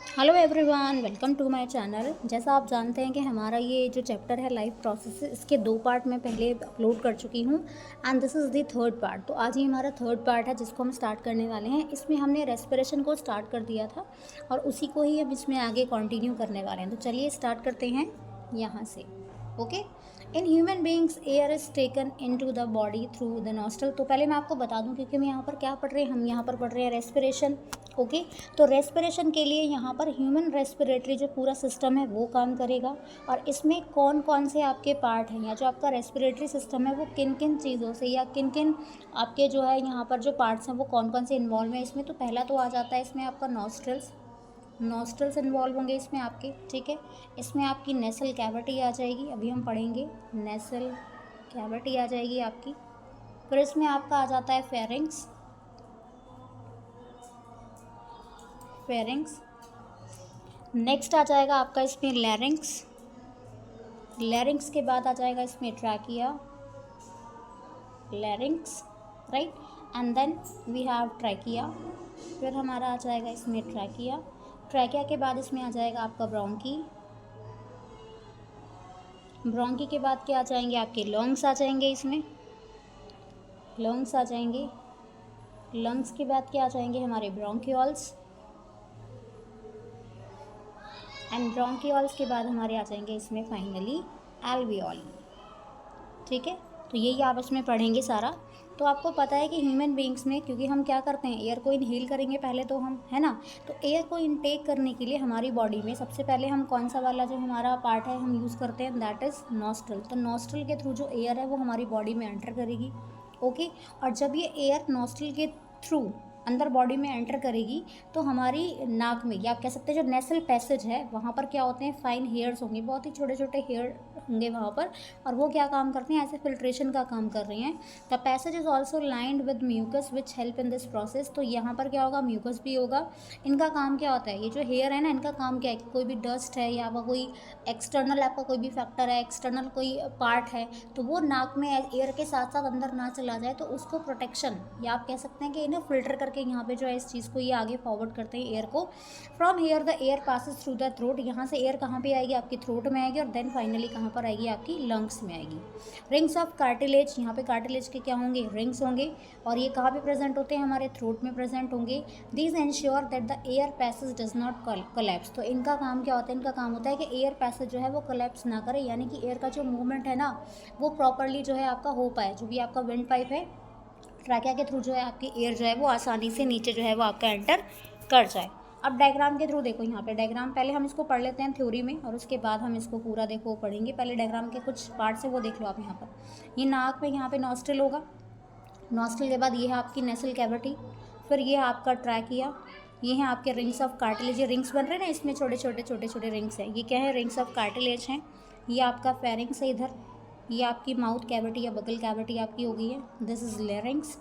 Hello everyone, welcome to my channel. जैसा आप जानते हैं कि हमारा ये जो चैप्टर है लाइफ प्रोसेस, इसके 2 पार्ट मैं पहले अपलोड कर चुकी हूँ and this is the third part. तो आज ही हमारा थर्ड पार्ट है जिसको हम स्टार्ट करने वाले हैं। इसमें हमने रेस्पिरेशन को स्टार्ट कर दिया था और उसी को ही हम इसमें आगे कंटिन्यू करने वाले हैं। तो चलिए स्टार्ट करते हैं यहाँ से। Okay, in human beings air is taken in to the body through the nostril. तो पहले मैं आपको बता दूं, क्योंकि हम यहाँ पर क्या पढ़ रहे हैं, हम यहाँ पर पढ़ रहे हैं रेस्पिरेशन। ओके, तो रेस्पिरेशन के लिए यहाँ पर ह्यूमन रेस्पिरेटरी जो पूरा सिस्टम है वो काम करेगा। और इसमें कौन कौन से आपके पार्ट हैं या जो आपका रेस्पिरेटरी सिस्टम है वो किन किन चीज़ों से या किन किन आपके जो है यहाँ पर जो पार्ट्स हैं वो कौन कौन से इन्वॉल्व हैं इसमें। तो पहला तो आ जाता है इसमें आपका नॉस्ट्रल्स इन्वॉल्व होंगे इसमें आपके। ठीक है, इसमें आपकी नेसल कैविटी आ जाएगी, अभी हम पढ़ेंगे। नेसल कैविटी आ जाएगी आपकी। फिर इसमें आपका आ जाता है फेरिंग्स। नेक्स्ट आ जाएगा आपका इसमें लैरिंग्स के बाद आ जाएगा इसमें trachea, larynx, right, and then we have trachea. फिर हमारा आ जाएगा इसमें ट्रैकिया के बाद इसमें आ जाएगा आपका ब्रोंकी के बाद क्या आ जाएंगे आपके लंग्स आ जाएंगे इसमें, लंग्स आ जाएंगे। लंग्स के बाद क्या आ जाएंगे हमारे ब्रोंकियोल्स, एंड ब्रोंकियोल्स के बाद हमारे आ जाएंगे इसमें फाइनली एल्वियोली। ठीक है, तो यही आप इसमें पढ़ेंगे सारा। तो आपको पता है कि ह्यूमन बींग्स में, क्योंकि हम क्या करते हैं, एयर को इनहेल करेंगे पहले तो हम, है ना। तो एयर को इनटेक करने के लिए हमारी बॉडी में सबसे पहले हम कौन सा वाला जो हमारा पार्ट है हम यूज़ करते हैं, दैट इज़ नॉस्ट्रल। तो नॉस्ट्रल के थ्रू जो एयर है वो हमारी बॉडी में एंटर करेगी। ओके, और जब ये एयर नॉस्ट्रल के थ्रू अंदर बॉडी में एंटर करेगी तो हमारी नाक में, या आप कह सकते हैं जो नेसल पैसेज है वहाँ पर क्या होते हैं, फाइन हेयर्स होंगे, बहुत ही छोटे छोटे हेयर होंगे वहाँ पर। और वो क्या काम करते हैं, ऐसे फिल्ट्रेशन का काम कर रहे हैं। The passage is also lined with mucus which help in this process. तो यहाँ पर क्या होगा, म्यूकस भी होगा। इनका काम क्या होता है, ये जो हेयर है ना, इनका काम क्या है, कोई भी डस्ट है या वह कोई एक्सटर्नल आपका कोई भी फैक्टर है, एक्सटर्नल कोई पार्ट है, तो वो नाक में एयर के साथ साथ अंदर ना चला जाए, तो उसको प्रोटेक्शन, या आप कह सकते हैं कि इन्हें फिल्टर करके यहाँ पे जो है इस चीज़ को ये आगे फॉरवर्ड करते हैं एयर को। From here the air passes through the throat. यहाँ से एयर कहाँ पे आएगी, आपकी थ्रोट में आएगी, और देन फाइनली कहाँ पर आएगी, आपकी लंग्स में आएगी। रिंग्स ऑफ कार्टिलेज, यहाँ पे कार्टिलेज के क्या होंगे, रिंग्स होंगे, और ये कहाँ पे प्रेजेंट होते हैं, हमारे थ्रोट में प्रेजेंट होंगे। These ensure that the air passage does not collapse. तो इनका काम क्या होता है, इनका काम होता है कि एयर पैसेज जो है वो कोलैप्स ना करे, यानी कि एयर का जो मूवमेंट है ना वो प्रॉपरली जो है आपका हो पाए। जो भी आपका विंड पाइप है, ट्रैकिया के थ्रू जो है आपकी एयर जो है वो आसानी से नीचे जो है वो आपका एंटर कर जाए। अब डायग्राम के थ्रू देखो, यहाँ पे डायग्राम पहले हम इसको पढ़ लेते हैं थ्योरी में, और उसके बाद हम इसको पूरा देखो पढ़ेंगे। पहले डायग्राम के कुछ पार्ट्स है वो देख लो आप। यहाँ पर ये नाक में यहाँ पे नॉस्ट्रल होगा, नॉस्ट्रल के बाद ये है आपकी नेसल कैविटी, फिर ये है आपका ट्रैकिया, ये हैं आपके रिंग्स ऑफ कार्टिलेज। ये रिंग्स बन रहे हैं ना, इसमें छोटे छोटे रिंग्स हैं, ये क्या है, रिंग्स ऑफ कार्टिलेज हैं। ये आपका फेरिंग्स है इधर, ये आपकी माउथ कैविटी या बगल कैविटी आपकी हो गई है, दिस इज़ लेरिंग्स।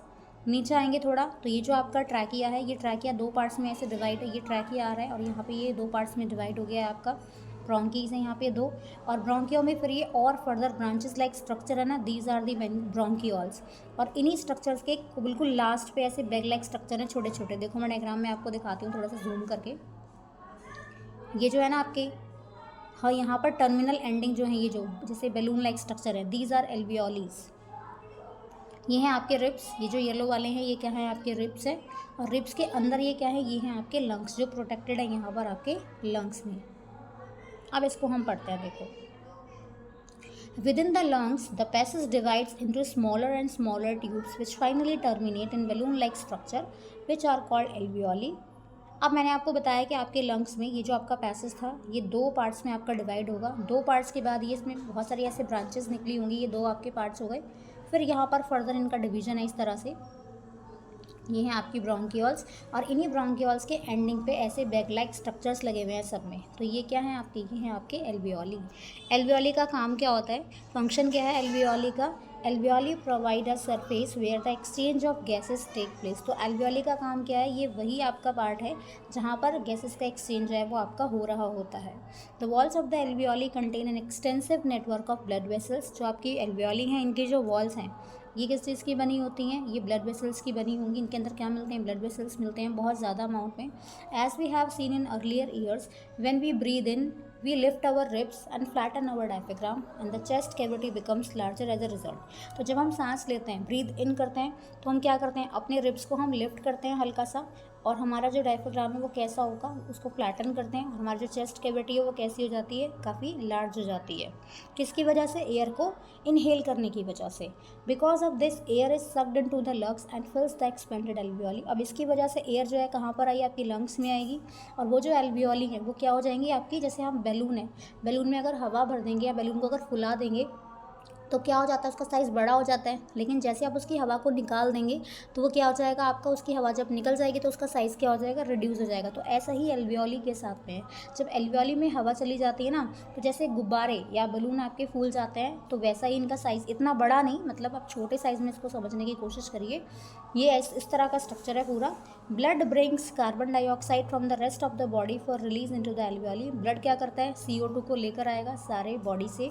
नीचे आएंगे थोड़ा तो ये जो आपका ट्रैकिया है, ये ट्रैकिया 2 पार्ट्स में ऐसे डिवाइड है, ये ट्रैकिया आ रहा है और यहाँ पे ये 2 पार्ट्स में डिवाइड हो गया है आपका। ब्रोंकीज हैं यहाँ पे 2, और ब्रोंकियो में फिर ये और फर्दर ब्रांचेस लाइक स्ट्रक्चर है ना, दीज आर दी ब्रोंकियोल्स। और इन्हीं स्ट्रक्चर्स के बिल्कुल लास्ट पे ऐसे बैग लाइक स्ट्रक्चर हैं छोटे छोटे। देखो मैं डायग्राम में आपको दिखाती हूँ थोड़ा सा जूम करके। ये जो है ना आपके, हाँ, यहाँ पर टर्मिनल एंडिंग जो है, ये जो जैसे बैलून लाइक स्ट्रक्चर है, दीज आर एल्वियोलीज। ये हैं आपके रिब्स, ये जो येलो वाले हैं ये क्या है, आपके रिब्स है। और रिब्स के अंदर ये क्या है, ये हैं आपके लंग्स, जो प्रोटेक्टेड है यहाँ पर आपके लंग्स में। अब इसको हम पढ़ते हैं, देखो। Within the lungs, the passage divides into smaller and smaller tubes which finally terminate in balloon-like structure which are called alveoli. अब मैंने आपको बताया कि आपके लंग्स में ये जो आपका पैसेज था ये 2 पार्ट्स में आपका डिवाइड होगा। 2 पार्ट्स के बाद ये इसमें बहुत सारी ऐसे ब्रांचेस निकली होंगी, ये 2 आपके पार्ट्स हो गए। फिर यहाँ पर फर्दर इनका डिवीजन है इस तरह से। ये हैं आपकी ब्रोंकियोल्स, और इन्हीं ब्रोंकियोल्स के एंडिंग पे ऐसे बैग लाइक स्ट्रक्चर्स लगे हुए हैं सब में। तो ये क्या है आपके, ये हैं आपके एल्वियोली। एल्वियोली का काम क्या होता है, फंक्शन क्या है एल्वियोली का, alveoli provide a surface where the exchange of gases take place. तो एल्वियोली का काम क्या है, ये वही आपका पार्ट है जहाँ पर गैसेस का एक्सचेंज है वो आपका हो रहा होता है। The walls of the alveoli contain an extensive network of blood vessels. जो आपकी एल्वियोली हैं इनकी जो वॉल्स हैं ये किस चीज़ की बनी होती हैं, ये ब्लड वेसल्स की बनी होंगी। इनके अंदर क्या मिलते हैं, ब्लड वेसल्स मिलते हैं बहुत ज़्यादा अमाउंट में। As we have seen in earlier years, when we breathe in we lift our ribs and flatten our diaphragm and the chest cavity becomes larger as a result। तो जब हम सांस लेते हैं, ब्रीद इन करते हैं, तो हम क्या करते हैं, अपने रिब्स को हम लिफ्ट करते हैं हल्का सा, और हमारा जो डायफ्राग्राम है वो कैसा होगा, उसको फ्लैटन करते हैं, और हमारी जो चेस्ट कैविटी है वो कैसी हो जाती है, काफ़ी लार्ज हो जाती है। किसकी वजह से, एयर को इनहेल करने की वजह से। Because of this air is sucked in to the lungs and fills the expanded alveoli. अब इसकी वजह से एयर जो है कहाँ पर आई, आपकी लंग्स में आएगी, और वो जो एल्वियोली है वो क्या हो जाएंगी आपकी, जैसे हम बैलून है, बैलून में अगर हवा भर देंगे या बैलून को अगर फुला देंगे तो क्या हो जाता है, उसका साइज़ बड़ा हो जाता है। लेकिन जैसे आप उसकी हवा को निकाल देंगे तो वो क्या हो जाएगा आपका, उसकी हवा जब निकल जाएगी तो उसका साइज़ क्या हो जाएगा, रिड्यूस हो जाएगा। तो ऐसा ही एल्वियोली के साथ में है। जब एल्वियोली में हवा चली जाती है ना, तो जैसे गुब्बारे या बलून आपके फूल जाते हैं, तो वैसा ही इनका साइज़, इतना बड़ा नहीं, मतलब आप छोटे साइज़ में इसको समझने की कोशिश करिए। ये इस तरह का स्ट्रक्चर है पूरा। Blood brings carbon dioxide from the rest of the body for release into the alveoli. Blood क्या करता है, CO2 को लेकर आएगा सारे बॉडी से,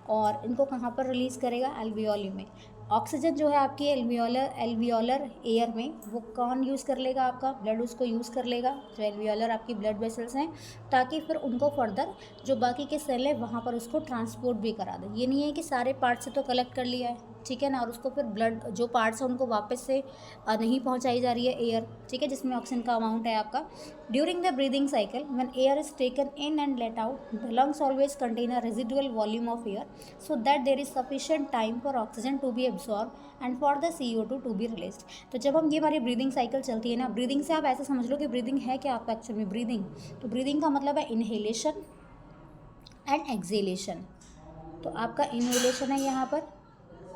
और इनको कहाँ पर रिलीज़ करेगा, एल्वियोली में। ऑक्सीजन जो है आपकी एल्वियोलर एयर में, वो कौन यूज़ कर लेगा, आपका ब्लड उसको यूज़ कर लेगा, जो एल्वियोलर आपकी ब्लड वेसल्स हैं, ताकि फिर उनको फर्दर जो बाकी के सेल है वहाँ पर उसको ट्रांसपोर्ट भी करा दे। ये नहीं है कि सारे पार्ट से तो कलेक्ट कर लिया है, ठीक है ना, और उसको फिर ब्लड जो पार्ट्स हैं उनको वापस से नहीं पहुँचाई जा रही है एयर, ठीक है, जिसमें ऑक्सीजन का अमाउंट है आपका। During the breathing cycle when air is taken in and let out, the lungs always contain a residual volume of air so that there is sufficient time for oxygen to be absorb and for the CO2 to be released. तो जब हम ये हमारी breathing cycle चलती है ना, breathing से आप ऐसे समझ लो कि ब्रीदिंग है क्या आपका एक्चुअल में, ब्रीदिंग, तो ब्रीदिंग का मतलब है इनहेलेशन एंड एक्सेलेशन। तो आपका इनहेलेशन है यहाँ पर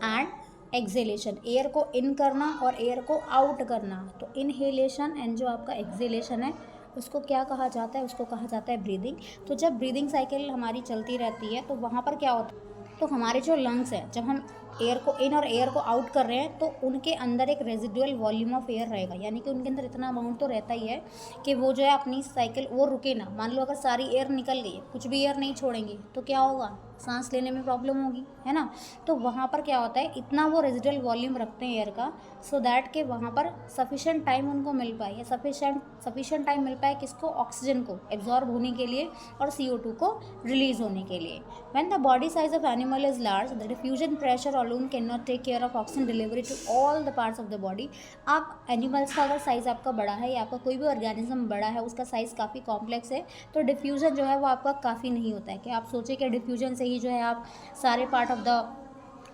एंड एक्सेलेशन, एयर को इन करना और एयर को आउट करना। तो इनहेलेशन एंड जो आपका एक्सेलेशन है उसको क्या कहा जाता है, उसको कहा जाता है ब्रीदिंग। तो जब ब्रीदिंग साइकिल हमारी चलती रहती है तो वहाँ पर क्या होता है, तो हमारे जो लंग्स हैं, जब हम एयर को इन और एयर को आउट कर रहे हैं तो उनके अंदर एक रेजिडुअल वॉल्यूम ऑफ एयर रहेगा, यानी कि उनके अंदर इतना अमाउंट तो रहता ही है कि वो जो है अपनी साइकिल वो रुके ना। मान लो अगर सारी एयर निकल गई, कुछ भी एयर नहीं छोड़ेंगे तो क्या होगा, सांस लेने में प्रॉब्लम होगी, है ना। तो वहाँ पर क्या होता है, इतना वो रेजिडुअल वॉल्यूम रखते हैं एयर का, सो दैट कि वहाँ पर सफिशेंट टाइम उनको मिल पाए, या सफिशेंट टाइम मिल पाए किसको, ऑक्सीजन को एब्जॉर्ब होने के लिए और CO2 को रिलीज होने के लिए। When the body size of animal is large, the diffusion pressure alone cannot take care of oxygen delivery to all the parts of the body। आप एनिमल्स का अगर साइज़ आपका बड़ा है या आपका कोई भी ऑर्गेनिज्म बड़ा है, उसका साइज़ काफ़ी कॉम्प्लेक्स है, तो डिफ्यूज़न जो है वो आपका काफ़ी नहीं होता है कि आप सोचें कि डिफ्यूजन से ही जो है आप सारे पार्ट ऑफ द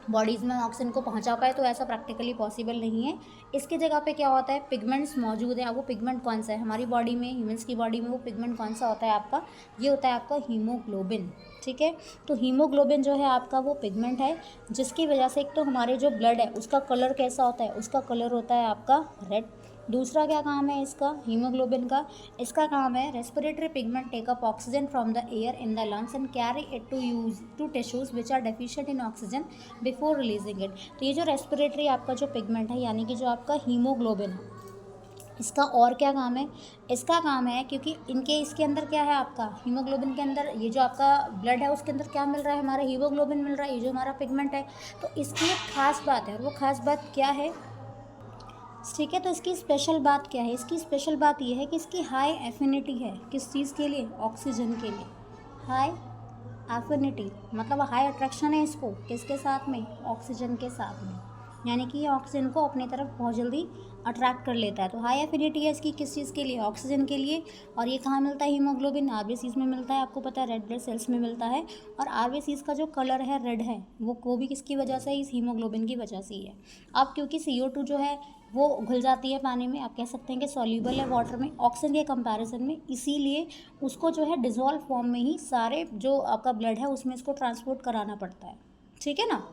बॉडीज़ में ऑक्सीजन को पहुंचा पाए, तो ऐसा प्रैक्टिकली पॉसिबल नहीं है। इसकी जगह पे क्या होता है, पिगमेंट्स मौजूद है। अब वो पिगमेंट कौन सा है हमारी बॉडी में, ह्यूमन्स की बॉडी में वो पिगमेंट कौन सा होता है आपका, ये होता है आपका हीमोग्लोबिन, ठीक है। तो हीमोग्लोबिन जो है आपका वो पिगमेंट है, जिसकी वजह से एक तो हमारे जो ब्लड है उसका कलर कैसा होता है, उसका कलर होता है आपका रेड। दूसरा क्या काम है इसका, हीमोग्लोबिन का, इसका काम है respiratory pigment take up oxygen from the air in the lungs and carry it to tissues which are deficient in oxygen before releasing it. तो ये जो रेस्पिरेटरी आपका जो पिगमेंट है, यानी कि जो आपका हीमोग्लोबिन है, इसका और क्या काम है, इसका काम है क्योंकि इसके अंदर क्या है आपका, हीमोग्लोबिन के अंदर ये जो आपका ब्लड है उसके अंदर क्या मिल रहा है, हमारा हीमोग्लोबिन मिल रहा है, ये जो हमारा पिगमेंट है। तो इसकी एक खास बात है, और वो खास बात क्या है, ठीक है। तो इसकी स्पेशल बात क्या है, इसकी स्पेशल बात ये है कि इसकी हाई एफिनिटी है, किस चीज़ के लिए, ऑक्सीजन के लिए। हाई एफिनिटी मतलब हाई अट्रैक्शन है इसको किसके साथ में, ऑक्सीजन के साथ में, यानी कि ये ऑक्सीजन को अपनी तरफ बहुत जल्दी अट्रैक्ट कर लेता है। तो हाई एफिनिटी है इसकी किस चीज़ के लिए, ऑक्सीजन के लिए। और ये कहाँ मिलता है, हीमोग्लोबिन RBCs में मिलता है, आपको पता है रेड ब्लड सेल्स में मिलता है। और RBCs का जो कलर है रेड है, वो भी किसकी वजह से, इस हीमोग्लोबिन की वजह से ही है। अब क्योंकि CO2 जो है वो घुल जाती है पानी में, आप कह सकते हैं कि सॉल्यूबल है वाटर में ऑक्सीजन के कंपैरिजन में, इसीलिए उसको जो है डिज़ोल्व फॉर्म में ही सारे जो आपका ब्लड है उसमें इसको ट्रांसपोर्ट कराना पड़ता है, ठीक है ना।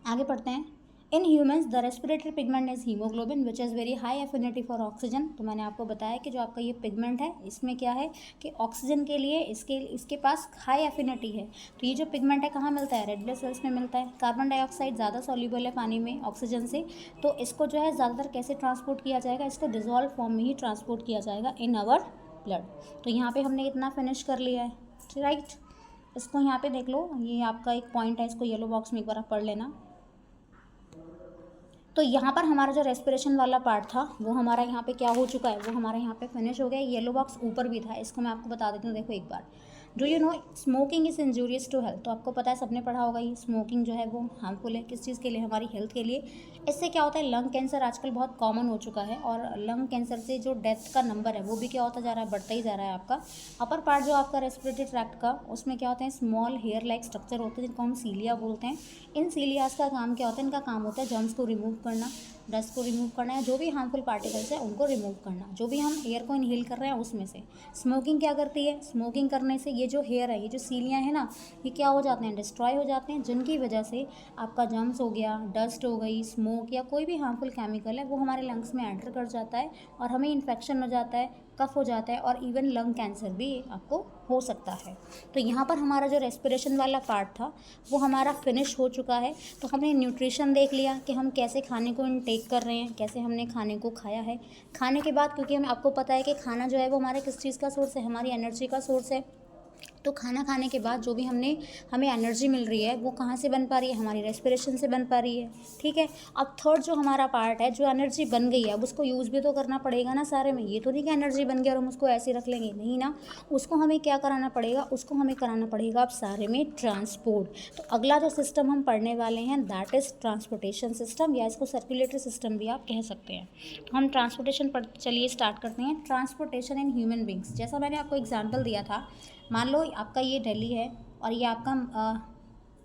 आगे पढ़ते हैं। In humans the respiratory pigment is haemoglobin which is very high affinity for oxygen. तो मैंने आपको बताया कि जो आपका ये पिगमेंट है इसमें क्या है कि ऑक्सीजन के लिए इसके पास हाई एफिनिटी है। तो ये जो पिगमेंट है कहाँ मिलता है, रेड ब्लड सेल्स में मिलता है। कार्बन डाइऑक्साइड ज़्यादा सॉल्यूबल है पानी में ऑक्सीजन से, तो इसको जो है ज़्यादातर कैसे ट्रांसपोर्ट किया जाएगा, इसको डिजोल्व फॉर्म में ही ट्रांसपोर्ट किया जाएगा इन आवर ब्लड। तो यहाँ पर हमने इतना फिनिश कर लिया है, राइट। इसको यहाँ पर देख लो, ये आपका एक पॉइंट है, इसको येलो बॉक्स में एक बार आप पढ़ लेना। तो यहाँ पर हमारा जो रेस्पिरेशन वाला पार्ट था वो हमारा यहाँ पे क्या हो चुका है, वो हमारा यहाँ पे फिनिश हो गया। येलो बॉक्स ऊपर भी था, इसको मैं आपको बता देती हूँ। देखो एक बार, do you know smoking is injurious to health. तो आपको पता है, सबने पढ़ा होगा, ये स्मोकिंग जो है वो हार्मफुल है किस चीज़ के लिए, हमारी हेल्थ के लिए। इससे क्या होता है, लंग कैंसर आजकल बहुत कॉमन हो चुका है, और लंग कैंसर से जो डेथ का नंबर है वो भी क्या होता जा रहा है, बढ़ता ही जा रहा है आपका। अपर पार्ट जो आपका रेस्पिरेटरी ट्रैक्ट का, उसमें क्या होते हैं, स्मॉल हेयर लाइक स्ट्रक्चर होते हैं जिनको हम सीलिया बोलते हैं। इन सीलियास का काम क्या होता है, इनका काम होता है जर्म्स को रिमूव करना, डस्ट को रिमूव करना है, जो भी हार्मफुल पार्टिकल्स है उनको रिमूव करना, जो भी हम एयर को इनहेल कर रहे हैं उसमें से। स्मोकिंग क्या करती है, स्मोकिंग करने से ये जो हेयर है, ये जो सीलियाँ हैं ना, ये क्या हो जाते हैं, डिस्ट्रॉय हो जाते हैं, जिनकी वजह से आपका जर्म्स हो गया, डस्ट हो गई, स्मोक या कोई भी हार्मफुल केमिकल है वो हमारे लंग्स में एंटर कर जाता है, और हमें इन्फेक्शन हो जाता है, कफ हो जाता है, और इवन लंग कैंसर भी आपको हो सकता है। तो यहाँ पर हमारा जो रेस्पिरेशन वाला पार्ट था वो हमारा फिनिश हो चुका है। तो हमने न्यूट्रिशन देख लिया कि हम कैसे खाने को इनटेक कर रहे हैं, कैसे हमने खाने को खाया है। खाने के बाद, क्योंकि हमें आपको पता है कि खाना जो है वो हमारे किस चीज़ का सोर्स है, हमारी एनर्जी का सोर्स है। तो खाना खाने के बाद जो भी हमें एनर्जी मिल रही है वो कहाँ से बन पा रही है, हमारी रेस्पिरेशन से बन पा रही है। ठीक है, अब थर्ड जो हमारा पार्ट है, जो एनर्जी बन गई है, अब उसको यूज़ भी तो करना पड़ेगा ना सारे में। ये तो नहीं कि एनर्जी बन गया और हम उसको ऐसे ही रख लेंगे, नहीं ना। उसको हमें क्या कराना पड़ेगा, उसको हमें कराना पड़ेगा अब सारे में ट्रांसपोर्ट। तो अगला जो सिस्टम हम पढ़ने वाले हैं दैट इज़ ट्रांसपोर्टेशन सिस्टम, या इसको सर्कुलेटरी सिस्टम भी आप कह सकते हैं। तो हम ट्रांसपोर्टेशन पर चलिए स्टार्ट करते हैं। ट्रांसपोर्टेशन इन ह्यूमन बींग्स, जैसा मैंने आपको एग्जाम्पल दिया था, मान लो आपका ये दिल्ली है और ये आपका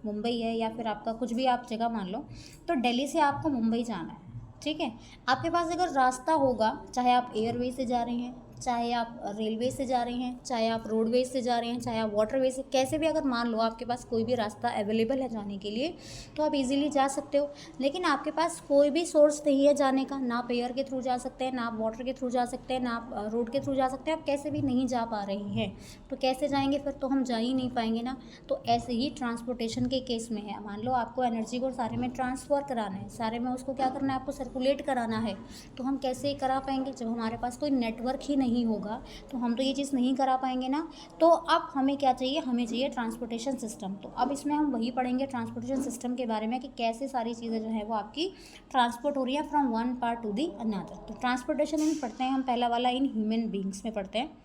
मुंबई है, या फिर आपका कुछ भी आप जगह मान लो। तो दिल्ली से आपको मुंबई जाना है, ठीक है। आपके पास अगर रास्ता होगा, चाहे आप एयरवे से जा रहे हैं, चाहे आप रेलवे से जा रहे हैं, चाहे आप रोडवेज से जा रहे हैं, चाहे आप वाटरवे से, कैसे भी अगर मान लो आपके पास कोई भी रास्ता अवेलेबल है जाने के लिए, तो आप इजीली जा सकते हो। लेकिन आपके पास कोई भी सोर्स नहीं है जाने का, ना आप एयर के थ्रू जा सकते हैं, ना आप वाटर के थ्रू जा सकते हैं, ना आप रोड के थ्रू जा सकते हैं, आप कैसे भी नहीं जा पा रहे हैं। तो कैसे जाएंगे फिर, तो हम जा ही नहीं पाएंगे ना। तो ऐसे ही ट्रांसपोर्टेशन के केस में है, मान लो आपको एनर्जी को सारे में ट्रांसफ़र कराना है, सारे में उसको क्या करना है, आपको सर्कुलेट कराना है। तो हम कैसे करा पाएंगे, जब हमारे पास कोई नेटवर्क ही नहीं होगा तो हम तो ये चीज़ नहीं करा पाएंगे ना। तो अब हमें क्या चाहिए, हमें चाहिए ट्रांसपोर्टेशन सिस्टम। तो अब इसमें हम वही पढ़ेंगे ट्रांसपोर्टेशन सिस्टम के बारे में, कि कैसे सारी चीज़ें जो है वो आपकी ट्रांसपोर्ट हो रही है from one part to the another. तो ट्रांसपोर्टेशन इन पढ़ते हैं हम, पहला वाला इन ह्यूमन बींग्स में पढ़ते हैं।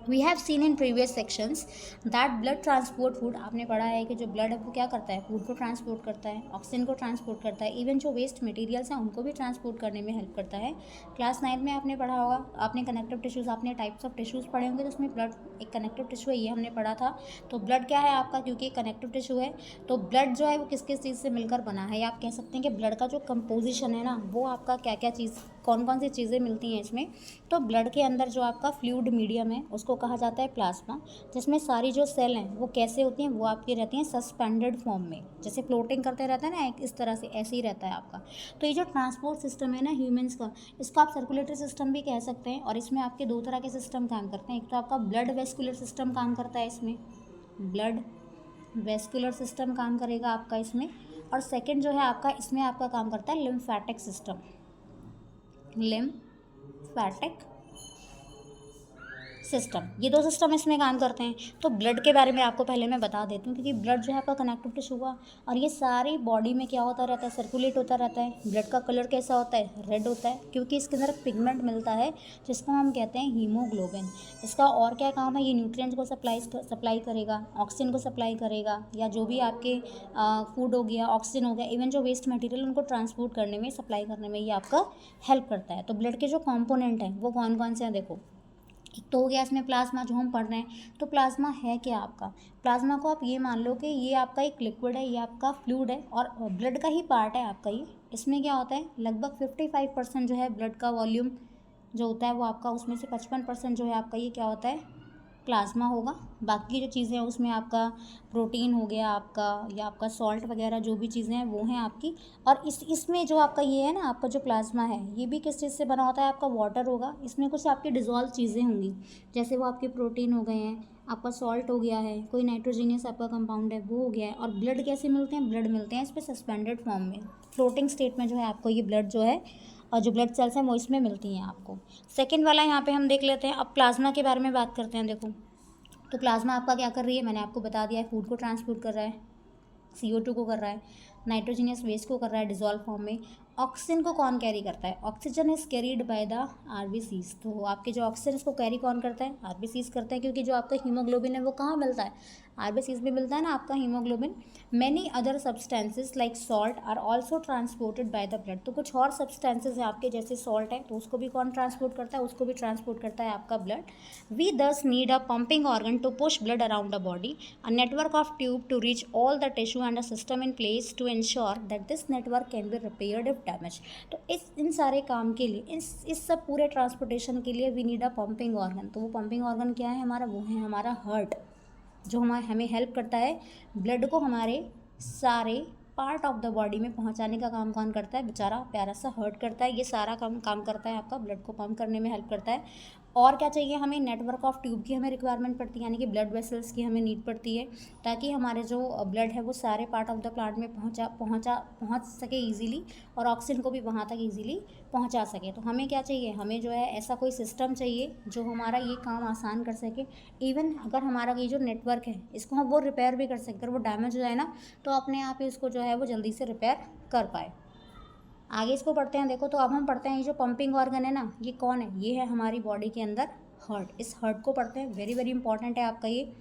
We have seen in previous sections that blood transport food. आपने पढ़ा है कि जो ब्लड है वो क्या करता है, फूड को ट्रांसपोर्ट करता है, ऑक्सीजन को ट्रांसपोर्ट करता है, इवन जो वेस्ट मटेरियल्स हैं उनको भी ट्रांसपोर्ट करने में हेल्प करता है। क्लास 9 में आपने पढ़ा होगा, आपने कनेक्टिव टिश्यूज़, आपने टाइप्स ऑफ टिश्यूज़ पढ़े होंगे, तो उसमें ब्लड एक कनेक्टिव टिश्यू है, ये हमने पढ़ा था। तो ब्लड क्या है आपका, क्योंकि कनेक्टिव टिश्यू है, तो ब्लड जो है वो किस किस चीज़ से मिलकर बना है, या आप कह सकते हैं कि ब्लड का जो कंपोजिशन है ना, वो आपका क्या क्या चीज़, कौन कौन सी चीज़ें मिलती हैं इसमें। तो ब्लड के अंदर जो आपका फ्लूइड मीडियम है उसको कहा जाता है प्लाज्मा, जिसमें सारी जो सेल हैं वो कैसे होती हैं, वो आपकी रहती हैं सस्पेंडेड फॉर्म में, जैसे फ्लोटिंग करते रहता है ना, एक इस तरह से, ऐसे ही रहता है आपका। तो ये जो ट्रांसपोर्ट सिस्टम है ना ह्यूमंस का, इसको आप सर्कुलेटरी सिस्टम भी कह सकते हैं। और इसमें आपके दो तरह के सिस्टम काम करते हैं, एक तो आपका ब्लड वेस्कुलर सिस्टम काम करता है इसमें, ब्लड वेस्कुलर सिस्टम काम करेगा आपका इसमें, और सेकेंड जो है आपका, इसमें आपका काम करता है लिम्फेटिक सिस्टम, लिम्फेटिक सिस्टम। ये दो सिस्टम इसमें काम करते हैं। तो ब्लड के बारे में आपको पहले मैं बता देती हूँ, क्योंकि ब्लड जो है आपका कनेक्टिव टिश्यू हुआ, और ये सारी बॉडी में क्या होता रहता है, सर्कुलेट होता रहता है। ब्लड का कलर कैसा होता है, रेड होता है, क्योंकि इसके अंदर पिगमेंट मिलता है जिसको हम कहते हैं हीमोग्लोबिन। इसका और क्या काम है, ये न्यूट्रिएंट्स को सप्लाई करेगा, ऑक्सीजन को सप्लाई करेगा, या जो भी आपके फूड हो गया, ऑक्सीजन हो गया, इवन जो वेस्ट मटेरियल उनको ट्रांसपोर्ट करने में, सप्लाई करने में ये आपका हेल्प करता है। तो ब्लड के जो कॉम्पोनेंट हैं वो कौन कौन से हैं, देखो, एक तो हो गया इसमें प्लाज्मा जो हम पढ़ रहे हैं। तो प्लाज्मा है क्या आपका, प्लाज्मा को आप ये मान लो कि ये आपका एक लिक्विड है, ये आपका फ्लूइड है, और ब्लड का ही पार्ट है आपका ये। इसमें क्या होता है, लगभग 55% जो है ब्लड का वॉल्यूम जो होता है वो आपका, उसमें से 55% जो है आपका ये क्या होता है, प्लाज्मा होगा। बाकी जो चीज़ें हैं उसमें आपका प्रोटीन हो गया आपका, या आपका सॉल्ट वगैरह जो भी चीज़ें हैं वो हैं आपकी। और इसमें जो आपका ये है ना, आपका जो प्लाज्मा है ये भी किस चीज़ से बना होता है, आपका वाटर होगा, इसमें कुछ आपकी डिज़ोल्व चीज़ें होंगी, जैसे वो आपके प्रोटीन हो गए हैं, आपका सॉल्ट हो गया है, कोई नाइट्रोजीनियस आपका कंपाउंड है वो हो गया है। और ब्लड कैसे मिलते हैं, ब्लड मिलते हैं इस पर सस्पेंडेड फॉर्म में, फ्लोटिंग स्टेट में जो है आपको ये ब्लड जो है, और जो ब्लड सेल्स हैं वो इसमें मिलती हैं आपको। सेकेंड वाला यहाँ पे हम देख लेते हैं। अब प्लाज्मा के बारे में बात करते हैं। देखो, तो प्लाज्मा आपका क्या कर रही है, मैंने आपको बता दिया है, फूड को ट्रांसपोर्ट कर रहा है, CO2 को कर रहा है, नाइट्रोजीनियस वेस्ट को कर रहा है डिज़ोल्व फॉर्म में, ऑक्सीजन को कौन कैरी करता है? Oxygen is carried by the RBCs. तो आपके जो ऑक्सीजन इसको कैरी कौन करता है? आरबीसीज करते हैं, क्योंकि जो आपका हीमोग्लोबिन है वो कहाँ मिलता है? आरबीसीज में मिलता है ना आपका haemoglobin. Many other substances like salt are also transported by the blood. तो कुछ और सब्सटेंसेज है आपके, जैसे सॉल्ट है, तो उसको भी कौन ट्रांसपोर्ट करता है? उसको भी ट्रांसपोर्ट करता है आपका blood. We thus need a pumping organ to push blood around the body, a network of tube to reach all the tissue and a system in place to ensure that this network can be repaired if damage. तो इन सारे काम के लिए, इस सब पूरे transportation के लिए we need a pumping organ. तो वो पंपिंग ऑर्गन क्या है हमारा? वो है हमारा हार्ट, जो हमें हेल्प करता है ब्लड को हमारे सारे पार्ट ऑफ द बॉडी में पहुंचाने का काम कौन करता है? बेचारा प्यारा सा हार्ट करता है। ये सारा काम करता है आपका, ब्लड को पंप करने में हेल्प करता है। और क्या चाहिए हमें? नेटवर्क ऑफ ट्यूब की हमें रिक्वायरमेंट पड़ती है, यानी कि ब्लड वेसल्स की हमें नीड पड़ती है, ताकि हमारे जो ब्लड है वो सारे पार्ट ऑफ द प्लांट में पहुंच सके ईजीली, और ऑक्सीजन को भी वहाँ तक ईजीली पहुंचा सके। तो हमें क्या चाहिए? हमें जो है ऐसा कोई सिस्टम चाहिए जो हमारा ये काम आसान कर सके। इवन अगर हमारा ये जो नेटवर्क है इसको हम वो रिपेयर भी कर सकते हैं, अगर वो डैमेज हो जाए ना तो अपने आप ही इसको जो है वो जल्दी से रिपेयर कर पाए। आगे इसको पढ़ते हैं। देखो, तो अब हम पढ़ते हैं ये जो पंपिंग ऑर्गन है ना, ये कौन है? ये है हमारी बॉडी के अंदर हार्ट। इस हार्ट को पढ़ते हैं, वेरी वेरी इंपॉर्टेंट है आपका ये।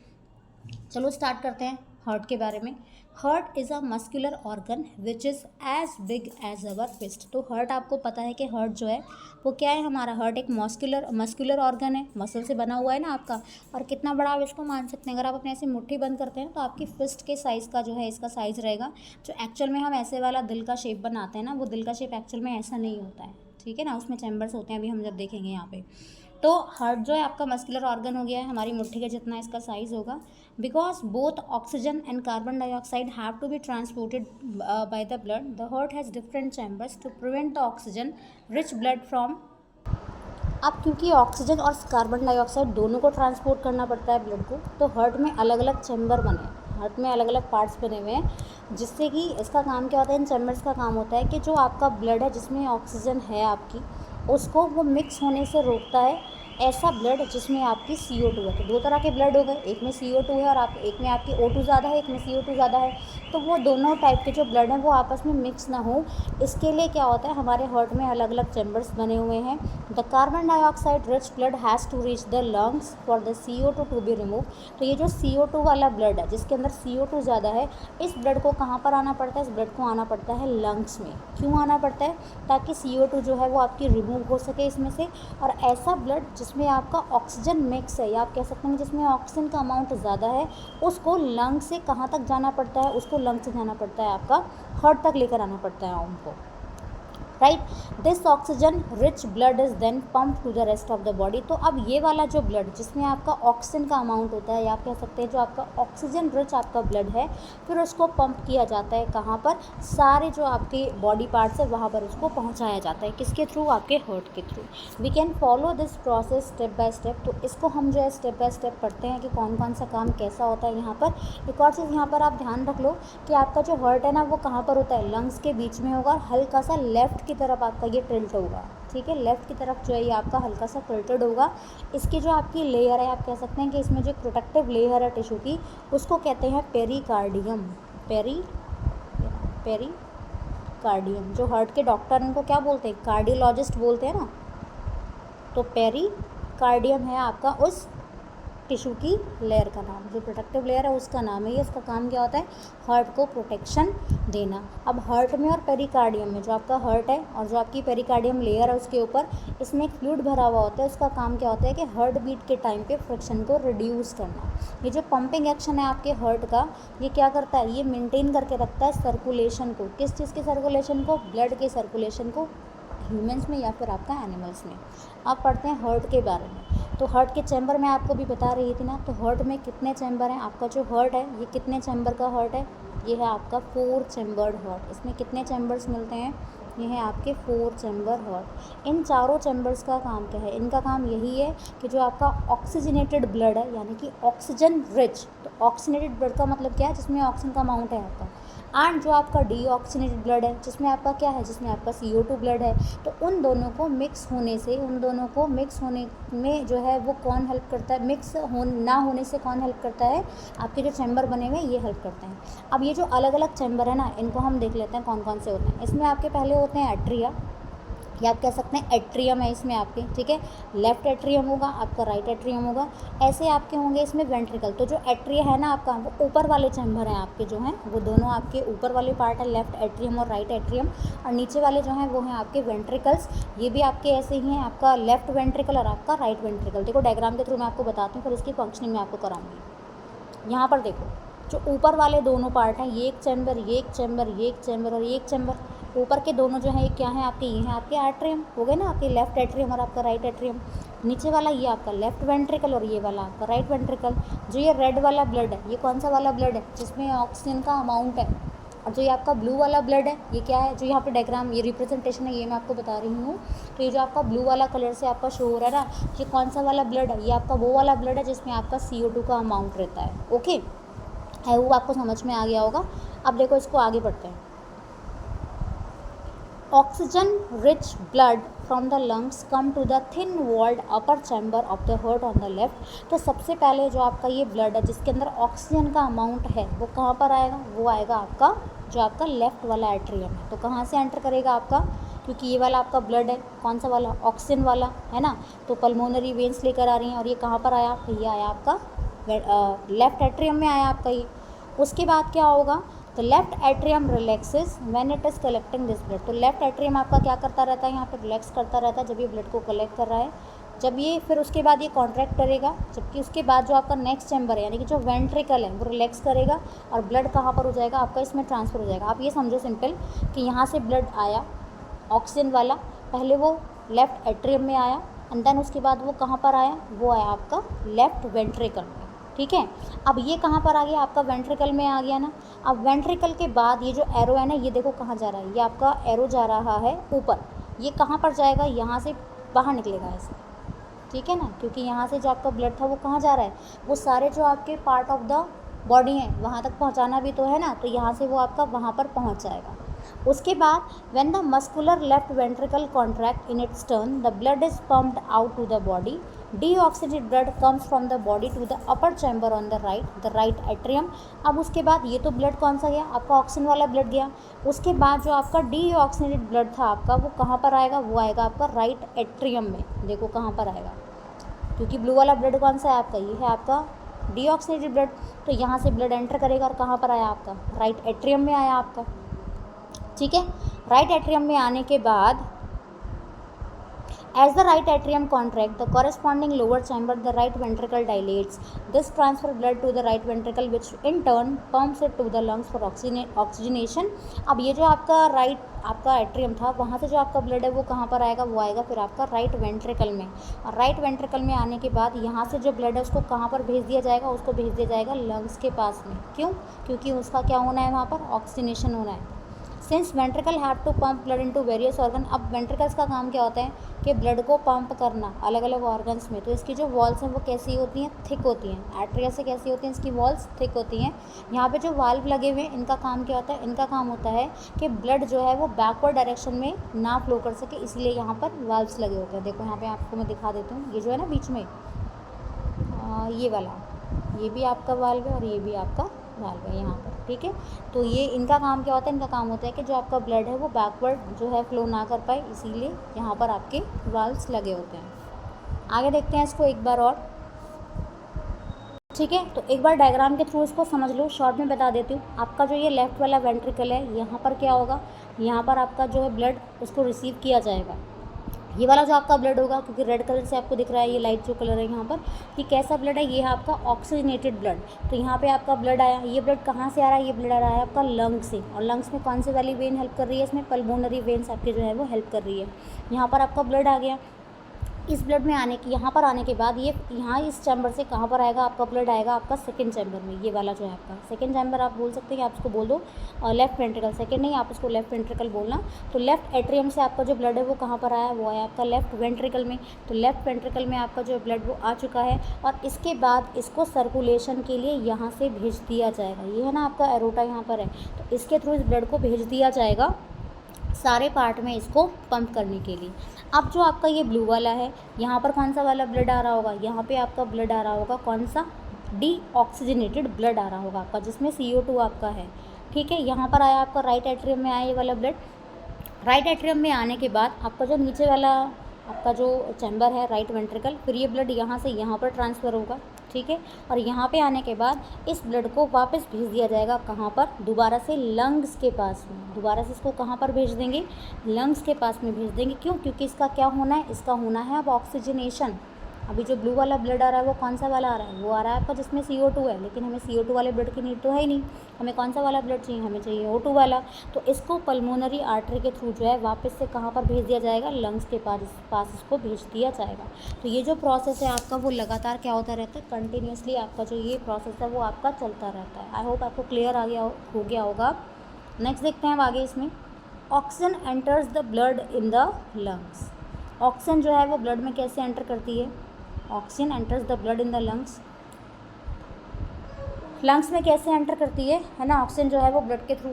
चलो स्टार्ट करते हैं हार्ट के बारे में। Heart is a muscular organ which is as big as our fist. तो हार्ट, आपको पता है कि हार्ट जो है वो क्या है हमारा? हार्ट एक मस्कुलर ऑर्गन है, मसल से बना हुआ है ना आपका। और कितना बड़ा आप इसको मान सकते हैं? अगर आप अपने ऐसे मुट्ठी बंद करते हैं तो आपकी फिस्ट के साइज़ का जो है इसका साइज़ रहेगा। जो एक्चुअल में हम ऐसे वाला दिल का शेप बनाते हैं ना, वो दिल का शेप एक्चुअल में ऐसा नहीं होता है, ठीक है ना, उसमें चैम्बर्स होते हैं, अभी हम जब देखेंगे यहाँ पे। तो हार्ट जो है आपका मस्कुलर ऑर्गन हो गया है, हमारी मुट्ठी के जितना इसका साइज़ होगा। Because both oxygen and carbon dioxide have to be transported by the blood, the heart has different chambers to prevent the oxygen rich blood from. अब क्योंकि ऑक्सीजन और कार्बन डाइऑक्साइड दोनों को ट्रांसपोर्ट करना पड़ता है ब्लड को, तो हार्ट में अलग अलग चैम्बर बने हैं, हार्ट में अलग अलग पार्ट्स बने हुए हैं, जिससे कि इसका काम क्या होता है? इन चैम्बर्स का काम होता है कि जो आपका ब्लड है जिसमें ऑक्सीजन है आपकी, उसको वो मिक्स होने से रोकता है। ऐसा ब्लड जिसमें आपकी CO2 है, तो दो तरह के ब्लड हो गए, एक में CO2 है और एक में आपकी O2 ज़्यादा है, एक में CO2 ज़्यादा है। तो वो दोनों टाइप के जो ब्लड हैं वो आपस में मिक्स ना हो, इसके लिए क्या होता है? हमारे हार्ट में अलग अलग चैम्बर्स बने हुए हैं। The carbon dioxide rich blood has to reach the lungs for the CO2 to be remove. तो ये जो CO2 वाला ब्लड है जिसके अंदर CO2 ज़्यादा है, इस ब्लड को कहाँ पर आना पड़ता है? इस ब्लड को आना पड़ता है लंग्स में। क्यों आना पड़ता है? ताकि CO2 जो है वो आपकी रिमूव हो सके इसमें से। और ऐसा ब्लड जिसमें आपका ऑक्सीजन मिक्स है, या आप कह सकते हैं जिसमें ऑक्सीजन का अमाउंट ज़्यादा है, उसको लंग से कहाँ तक जाना पड़ता है? उसको लंग से जाना पड़ता है, आपका हार्ट तक लेकर आना पड़ता है उनको, right. This oxygen rich blood is then pump to the rest of the body. तो अब ये वाला जो ब्लड जिसमें आपका ऑक्सीजन का अमाउंट होता है, या आप कह सकते हैं जो आपका ऑक्सीजन रिच आपका ब्लड है, फिर उसको पंप किया जाता है कहाँ पर? सारे जो आपके बॉडी पार्ट्स है वहाँ पर उसको पहुँचाया जाता है। किसके थ्रू? आपके हार्ट के through. We can follow this process step by step. तो इसको हम जो है स्टेप बाय स्टेप पढ़ते हैं कि कौन कौन सा काम कैसा होता है यहाँ पर। एक और चीज़ यहाँ पर आप ध्यान रख लो कि आपका जो हार्ट है ना वो कहाँ पर होता है? लंग्स के बीच में होगा, हल्का सा लेफ्ट की तरफ आपका ये टिल्ट होगा, ठीक है, लेफ्ट की तरफ जो है ये आपका हल्का सा टिल्टेड होगा। इसकी जो आपकी लेयर है, आप कह सकते हैं कि इसमें जो प्रोटेक्टिव लेयर है टिश्यू की, उसको कहते हैं पेरिकार्डियम। पेरिकार्डियम। जो हार्ट के डॉक्टर उनको क्या बोलते हैं? कार्डियोलॉजिस्ट बोलते हैं ना। तो पेरिकार्डियम है आपका उस टिश्यू की लेयर का नाम, जो प्रोटेक्टिव लेयर है उसका नाम है ये। इसका काम क्या होता है? हार्ट को प्रोटेक्शन देना। अब हार्ट में और पेरिकार्डियम में, जो आपका हार्ट है और जो आपकी पेरिकार्डियम लेयर है उसके ऊपर, इसमें एक फ्लूइड भरा हुआ होता है। उसका काम क्या होता है कि हार्ट बीट के टाइम पे फ्रिक्शन को रिड्यूस करना। ये जो पंपिंग एक्शन है आपके हार्ट का, ये क्या करता है? ये मेनटेन करके रखता है सर्कुलेशन को। किस चीज़ के सर्कुलेशन को? ब्लड के सर्कुलेशन को, ह्यूमंस में या फिर आपका एनिमल्स में। आप पढ़ते हैं हार्ट के बारे में। तो हार्ट के चैम्बर मैं आपको भी बता रही थी ना। तो हार्ट में कितने चैम्बर हैं? आपका जो हार्ट है ये कितने चैम्बर का हार्ट है? ये है आपका 4 चैम्बर्ड हार्ट। इसमें कितने चैम्बर्स मिलते हैं? ये है आपके 4 चैम्बर हार्ट। इन चारों चैम्बर्स का काम क्या है? इनका काम यही है कि जो आपका ऑक्सीजनेटेड ब्लड है, यानी कि ऑक्सीजन रिच। तो ऑक्सीजनेटेड ब्लड का मतलब क्या है? जिसमें ऑक्सीजन का अमाउंट है आपका, एंड जो आपका डीऑक्सीनेटेड ब्लड है जिसमें आपका क्या है, जिसमें आपका CO2 ब्लड है, तो उन दोनों को मिक्स होने में जो है वो कौन हेल्प करता है, ना होने से कौन हेल्प करता है, आपके जो चैम्बर बने हुए ये हेल्प करते हैं। अब ये जो अलग अलग चैम्बर है ना, इनको हम देख लेते हैं कौन कौन से होते हैं। इसमें आपके पहले होते हैं एट्रिया, या आप कह सकते हैं एट्रियम है इसमें आपके, ठीक है, लेफ्ट एट्रियम होगा आपका, राइट एट्रियम होगा, ऐसे आपके होंगे इसमें वेंट्रिकल। तो जो एट्रिया है ना आपका, वो ऊपर वाले चैम्बर हैं आपके, जो हैं वो दोनों आपके ऊपर वाले पार्ट है, लेफ्ट एट्रियम और राइट एट्रियम, और नीचे वाले जो हैं वो हैं आपके वेंट्रिकल्स। ये भी आपके ऐसे ही हैं, आपका लेफ्ट वेंट्रिकल और आपका राइट वेंट्रिकल। देखो डायग्राम के थ्रू मैं आपको बताती हूँ, फिर उसकी फंक्शनिंग मैं आपको कराऊंगी। यहाँ पर देखो जो ऊपर वाले दोनों पार्ट हैं, ये एक चैम्बर, ये एक चैम्बर, ये एक चैम्बर और ये एक चैम्बर, ऊपर के दोनों जो है ये क्या है आपके, ये हैं आपके एट्रियम हो गए ना, आपके लेफ्ट एट्रियम और आपका राइट एट्रियम। नीचे वाला ये आपका लेफ्ट वेंट्रिकल और ये वाला आपका राइट वेंट्रिकल। जो ये रेड वाला ब्लड है, ये कौन सा वाला ब्लड है, जिसमें ऑक्सीजन का अमाउंट है, और जो ये आपका ब्लू वाला ब्लड है ये क्या है, जो यहाँ पे डायग्राम ये रिप्रेजेंटेशन है ये मैं आपको बता रही हूँ। तो ये जो आपका ब्लू वाला कलर से आपका शो हो रहा है ना, ये कौन सा वाला ब्लड है, ये आपका वो वाला ब्लड है जिसमें आपका CO2 का अमाउंट रहता है। ओके, है वो आपको समझ में आ गया होगा। अब देखो इसको आगे बढ़ते हैं। Oxygen rich blood from the lungs come to the thin walled upper chamber of the heart on the left. तो सबसे पहले जो आपका ये ब्लड है जिसके अंदर ऑक्सीजन का अमाउंट है वो कहाँ पर आएगा, वो आएगा आपका जो आपका लेफ्ट वाला एट्रियम है। तो कहाँ से एंटर करेगा आपका, क्योंकि ये वाला आपका ब्लड है कौन सा वाला, ऑक्सीजन वाला है ना, तो पल्मोनरी वेन्स लेकर आ रही हैं, और ये कहाँ पर आया, ये आया आपका लेफ्ट एट्रियम में आया आपका ये। उसके बाद क्या होगा, तो left atrium relaxes when it is collecting this blood. तो लेफ्ट एट्रियम आपका क्या करता रहता है, यहाँ पर रिलैक्स करता रहता है जब ये ब्लड को कलेक्ट कर रहा है। जब ये फिर उसके बाद ये कॉन्ट्रैक्ट करेगा, जबकि उसके बाद जो आपका नेक्स्ट चैम्बर है यानी कि जो वेंट्रिकल है वो रिलैक्स करेगा, और ब्लड कहाँ पर हो जाएगा आपका, इसमें ट्रांसफ़र हो जाएगा। आप ये समझो सिंपल कि यहाँ से ब्लड आया ऑक्सीजन वाला, पहले वो लेफ्ट एट्रियम में आया, एंड देन उसके बाद वो कहाँ पर आया, वो आया आपका लेफ्ट वेंट्रिकल में, ठीक है। अब ये कहाँ पर आ गया आपका, वेंट्रिकल में आ गया ना। अब वेंट्रिकल के बाद ये जो एरो है ना, ये देखो कहाँ जा रहा है, ये आपका एरो जा रहा है ऊपर, ये कहाँ पर जाएगा, यहाँ से बाहर निकलेगा ऐसे, ठीक है ना, क्योंकि यहाँ से जो आपका ब्लड था वो कहाँ जा रहा है, वो सारे जो आपके पार्ट ऑफ द बॉडी हैं वहाँ तक पहुँचाना भी तो है ना, तो यहाँ से वो आपका वहाँ पर पहुँच जाएगा। उसके बाद when the muscular left ventricle contract in its turn the blood is pumped out to the body, deoxygenated blood comes from the body to the upper chamber on the right atrium. अब उसके बाद ये तो blood कौन सा गया आपका, oxygen वाला ब्लड गया। उसके बाद जो आपका डीऑक्सीनेटेड ब्लड था आपका वो कहाँ पर आएगा, वो आएगा आपका राइट एट्रियम में। देखो कहाँ पर आएगा, क्योंकि ब्लू वाला ब्लड कौन सा है आपका, ये है आपका डीऑक्सीनेटेड ब्लड। तो यहाँ से ब्लड एंटर करेगा और कहाँ पर आया आपका, राइट एट्रियम में आया आपका, ठीक है। राइट एट्रियम में आने के बाद as the right atrium contract the corresponding lower chamber the right ventricle dilates, this transfer blood to the right ventricle which in turn pumps it to the lungs for oxygenation। अब ये जो आपका right आपका atrium था वहाँ से जो आपका ब्लड है वो कहाँ पर आएगा, वो आएगा फिर आपका राइट वेंट्रिकल में, और राइट वेंट्रिकल में आने के बाद यहाँ से जो ब्लड है उसको कहाँ पर भेज दिया जाएगा, उसको भेज दिया जाएगा लंग्स के पास में। क्यों, क्योंकि उसका क्या होना है, वहाँ पर ऑक्सीजनेशन होना है। Since ventricle have to pump blood into various organ. अब वेंट्रिकल्स का काम क्या होता है कि ब्लड को पंप करना अलग अलग ऑर्गन्स में। तो इसकी जो वॉल्स हैं वो कैसी होती हैं, थिक होती हैं। एट्रिया से कैसी होती हैं, इसकी वॉल्स थिक होती हैं। यहाँ पे जो वाल्व लगे हुए हैं इनका काम क्या होता है, इनका काम होता है कि ब्लड जो है वो बैकवर्ड डायरेक्शन में ना फ्लो कर सके, इसलिए यहाँ पर वाल्व्स लगे होते हैं। देखो यहाँ पे आपको मैं दिखा देती हूँ, ये जो है ना बीच में ये वाला, ये भी आपका वाल्व है और ये भी आपका वाल्व है यहाँ पर, ठीक है। तो ये इनका काम क्या होता है, इनका काम होता है कि जो आपका ब्लड है वो बैकवर्ड जो है फ्लो ना कर पाए, इसीलिए यहाँ पर आपके वाल्व्स लगे होते हैं। आगे देखते हैं इसको एक बार और, ठीक है। तो एक बार डायग्राम के थ्रू इसको समझ लो, शॉर्ट में बता देती हूँ। आपका जो ये लेफ्ट वाला वेंट्रिकल है यहाँ पर क्या होगा, यहाँ पर आपका जो है ब्लड उसको रिसीव किया जाएगा। ये वाला जो आपका ब्लड होगा, क्योंकि रेड कलर से आपको दिख रहा है ये लाइट जो कलर है यहाँ पर, ये कैसा ब्लड है, ये है आपका ऑक्सीजनेटेड ब्लड। तो यहाँ पे आपका ब्लड आया, ये ब्लड कहाँ से आ रहा है, ये ब्लड आ रहा है आपका लंग से, और लंग्स में कौन सी वाली वेन हेल्प कर रही है, इसमें पल्मोनरी वेन्स आपके जो है वो हेल्प कर रही है। यहाँ पर आपका ब्लड आ गया, इस ब्लड में आने की यहाँ पर आने के बाद ये यहाँ इस चैम्बर से कहाँ पर आएगा आपका ब्लड, आएगा आपका सेकंड चैम्बर में, ये वाला जो है आपका सेकंड चैम्बर आप बोल सकते हैं, आप इसको बोल दो लेफ्ट वेंट्रिकल, सेकंड नहीं आप इसको लेफ्ट वेंट्रिकल बोलना। तो लेफ्ट एट्रियम से आपका जो ब्लड है वो कहाँ पर आया, वो आया आपका लेफ्ट वेंट्रिकल में। तो लेफ्ट वेंट्रिकल में आपका जो ब्लड वो आ चुका है और इसके बाद इसको सर्कुलेशन के लिए यहाँ से भेज दिया जाएगा। ये है ना आपका एरोटा यहाँ पर है, तो इसके थ्रू इस ब्लड को भेज दिया जाएगा सारे पार्ट में इसको पंप करने के लिए। अब जो आपका ये ब्लू वाला है, यहाँ पर कौन सा वाला ब्लड आ रहा होगा, यहाँ पे आपका ब्लड आ रहा होगा कौन सा, डीऑक्सीजनेटेड ब्लड आ रहा होगा आपका, जिसमें CO2 आपका है। ठीक है, यहाँ पर आया आपका राइट एट्रियम में आया ये वाला ब्लड। राइट एट्रियम में आने के बाद आपका जो नीचे वाला आपका जो चैम्बर है राइट वेंट्रिकल, फिर ये ब्लड यहाँ से यहाँ पर ट्रांसफ़र होगा। ठीक है, और यहाँ पे आने के बाद इस ब्लड को वापस भेज दिया जाएगा कहाँ पर, दोबारा से लंग्स के पास में। दोबारा से इसको कहाँ पर भेज देंगे, लंग्स के पास में भेज देंगे। क्यों, क्योंकि इसका क्या होना है, इसका होना है अब ऑक्सीजनेशन। अभी जो ब्लू वाला ब्लड आ रहा है वो कौन सा वाला आ रहा है, वो आ रहा है आपका जिसमें CO2 है, लेकिन हमें CO2 वाले ब्लड की नीड तो है ही नहीं, हमें कौन सा वाला ब्लड चाहिए, हमें चाहिए O2 वाला। तो इसको पल्मोनरी आर्टरी के थ्रू जो है वापस से कहाँ पर भेज दिया जाएगा, लंग्स के पास इसको भेज दिया जाएगा। तो ये जो प्रोसेस है आपका वो लगातार क्या होता रहता है, कंटिन्यूसली आपका जो ये प्रोसेस है वो आपका चलता रहता है। आई होप आपको क्लियर हो गया होगा। नेक्स्ट देखते हैं अब आगे इसमें, oxygen enters the blood in the lungs. Oxygen जो है वो ब्लड में कैसे एंटर करती है, oxygen enters the blood in the lungs. Lungs में कैसे एंटर करती है ना, ऑक्सीजन जो है वो ब्लड के थ्रू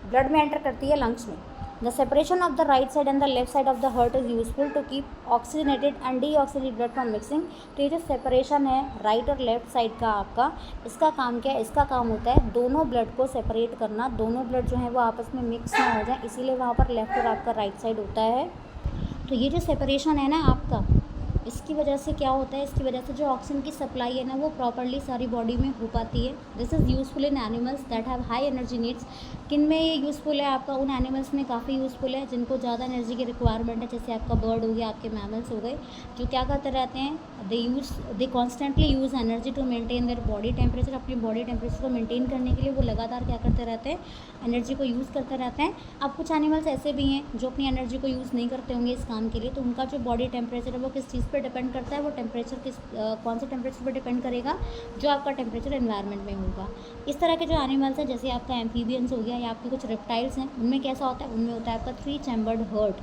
ब्लड में एंटर करती है लंग्स में। The separation of the right side and the left side of the heart is useful to keep oxygenated and deoxygenated blood from mixing. तो ये जो सेपरेशन है राइट और लेफ्ट साइड का आपका, इसका काम क्या है, इसका काम होता है दोनों ब्लड को सेपरेट करना, दोनों ब्लड जो है वो आपस में मिक्स ना हो जाए, इसीलिए वहाँ पर लेफ्ट और आपका राइट साइड होता है। तो ये जो सेपरेशन है ना आपका, इसकी वजह से क्या होता है, इसकी वजह से जो ऑक्सीजन की सप्लाई है ना वो प्रॉपर्ली सारी बॉडी में हो पाती है। This is useful in animals that have high energy needs. किन में ये यूज़फुल है आपका, उन एनिमल्स में काफ़ी यूज़फुल है जिनको ज़्यादा एनर्जी की रिक्वायरमेंट है, जैसे आपका बर्ड हो गया, आपके मैमल्स हो गए, जो क्या करते रहते हैं, they constantly use energy to maintain their body temperature. अपनी बॉडी टेम्परेचर को मेंटेन करने के लिए वो लगातार क्या करते रहते हैं, एनर्जी को यूज़ करते रहते हैं। अब कुछ एनिमल्स ऐसे भी हैं जो अपनी एनर्जी को यूज़ नहीं करते होंगे इस काम के लिए, तो उनका जो बॉडी टेम्परेचर है वो किस चीज़ पर डिपेंड करता है, वो टेम्परेचर कौन से टेम्परेचर पर डिपेंड करेगा, जो आपका टेम्परेचर एनवायरनमेंट में होगा। इस तरह के जो एनिमल्स हैं, जैसे आपका एम्फीबियंस हो गया या आपके कुछ रेप्टाइल्स हैं, उनमें कैसा होता है, उनमें होता है आपका 3 chambered heart,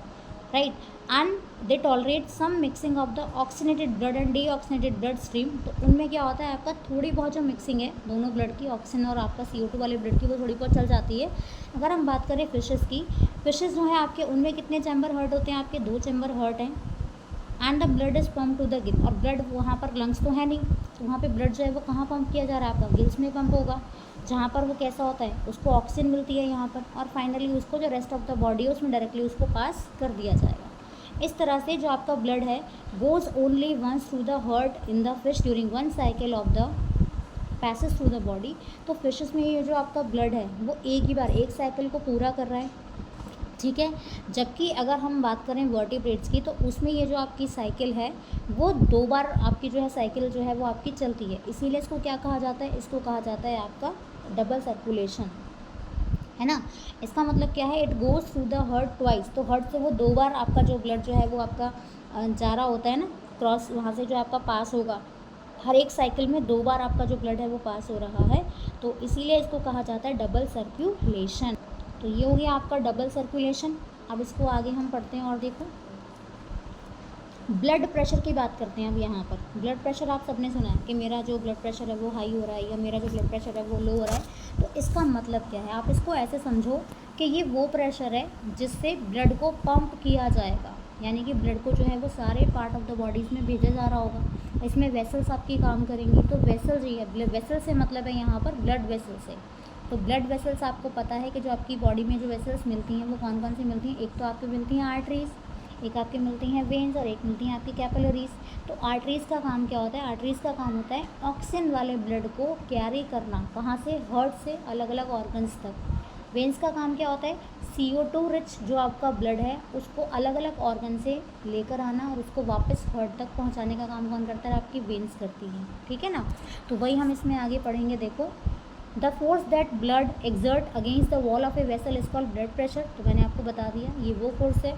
right, and they tolerate some mixing of the oxygenated blood and deoxygenated blood stream. तो उनमें क्या होता है आपका, थोड़ी बहुत जो मिक्सिंग है दोनों ब्लड की, ऑक्सीजन और आपका CO2 वाले ब्लड की, वो थोड़ी बहुत चल जाती है। अगर हम बात करें फिशेस की, फिशेस जो है आपके, उनमें कितने चैम्बर हार्ट होते हैं, आपके 2 चैम्बर हार्ट हैं। And the blood is pump to the gill, और ब्लड वहाँ पर लंग्स तो है नहीं, तो वहाँ पे ब्लड जो है वो कहाँ पंप किया जा रहा है, आपका गिल्स में पंप होगा, जहाँ पर वो कैसा होता है, उसको ऑक्सीजन मिलती है यहाँ पर, और फाइनली उसको जो रेस्ट ऑफ द बॉडी है उसमें डायरेक्टली उसको पास कर दिया जाएगा। इस तरह से जो आपका ब्लड है goes only once through the heart in the fish during one cycle of the passage through the body. तो फिशेस में ये जो आपका ब्लड है वो एक ही बार एक साइकिल को पूरा कर रहा है, ठीक है। जबकि अगर हम बात करें वर्टिब्रेट्स की, तो उसमें ये जो आपकी साइकिल है वो 2 बार आपकी जो है साइकिल जो है वो आपकी चलती है, इसीलिए इसको क्या कहा जाता है, इसको कहा जाता है आपका डबल सर्कुलेशन, है ना। इसका मतलब क्या है, it goes through the heart twice. तो हार्ट से वो 2 बार आपका जो ब्लड जो है वो आपका जा रहा होता है ना, क्रॉस वहाँ से जो आपका पास होगा, हर एक साइकिल में 2 बार आपका जो ब्लड है वो पास हो रहा है, तो इसीलिए इसको कहा जाता है डबल सर्कुलेशन। तो ये हो गया आपका डबल सर्कुलेशन। अब इसको आगे हम पढ़ते हैं और देखो, ब्लड प्रेशर की बात करते हैं। अब यहाँ पर ब्लड प्रेशर आप सबने सुना है कि मेरा जो ब्लड प्रेशर है वो हाई हो रहा है या मेरा जो ब्लड प्रेशर है वो लो हो रहा है। तो इसका मतलब क्या है, आप इसको ऐसे समझो कि ये वो प्रेशर है जिससे ब्लड को पंप किया जाएगा, यानी कि ब्लड को जो है वो सारे पार्ट ऑफ द बॉडीज़ में भेजा जा रहा होगा। इसमें वेसल्स आपकी काम करेंगी, तो वेसल्स ही है, वेसल से मतलब है यहाँ पर ब्लड वेसल से। तो ब्लड वेसल्स आपको पता है कि जो आपकी बॉडी में जो वेसल्स मिलती हैं वो कौन कौन सी मिलती हैं, एक तो आपकी मिलती हैं आर्टरीज़, एक आपके मिलती हैं वेन्स, और एक मिलती हैं आपकी कैपिलरीज। तो आर्टरीज़ का काम क्या होता है, आर्टरीज़ का काम होता है ऑक्सीजन वाले ब्लड को कैरी करना, कहाँ से, हार्ट से अलग अलग ऑर्गन्स तक। वेन्स का काम क्या होता है, CO2 रिच जो आपका ब्लड है उसको अलग अलग ऑर्गन से लेकर आना और उसको वापस हार्ट तक पहुंचाने का काम कौन करता है, आपकी वेन्स करती हैं, ठीक है ना। तो वही हम इसमें आगे पढ़ेंगे। देखो, the force that blood exert against the wall of a vessel is called blood pressure. तो मैंने आपको बता दिया, ये वो फोर्स है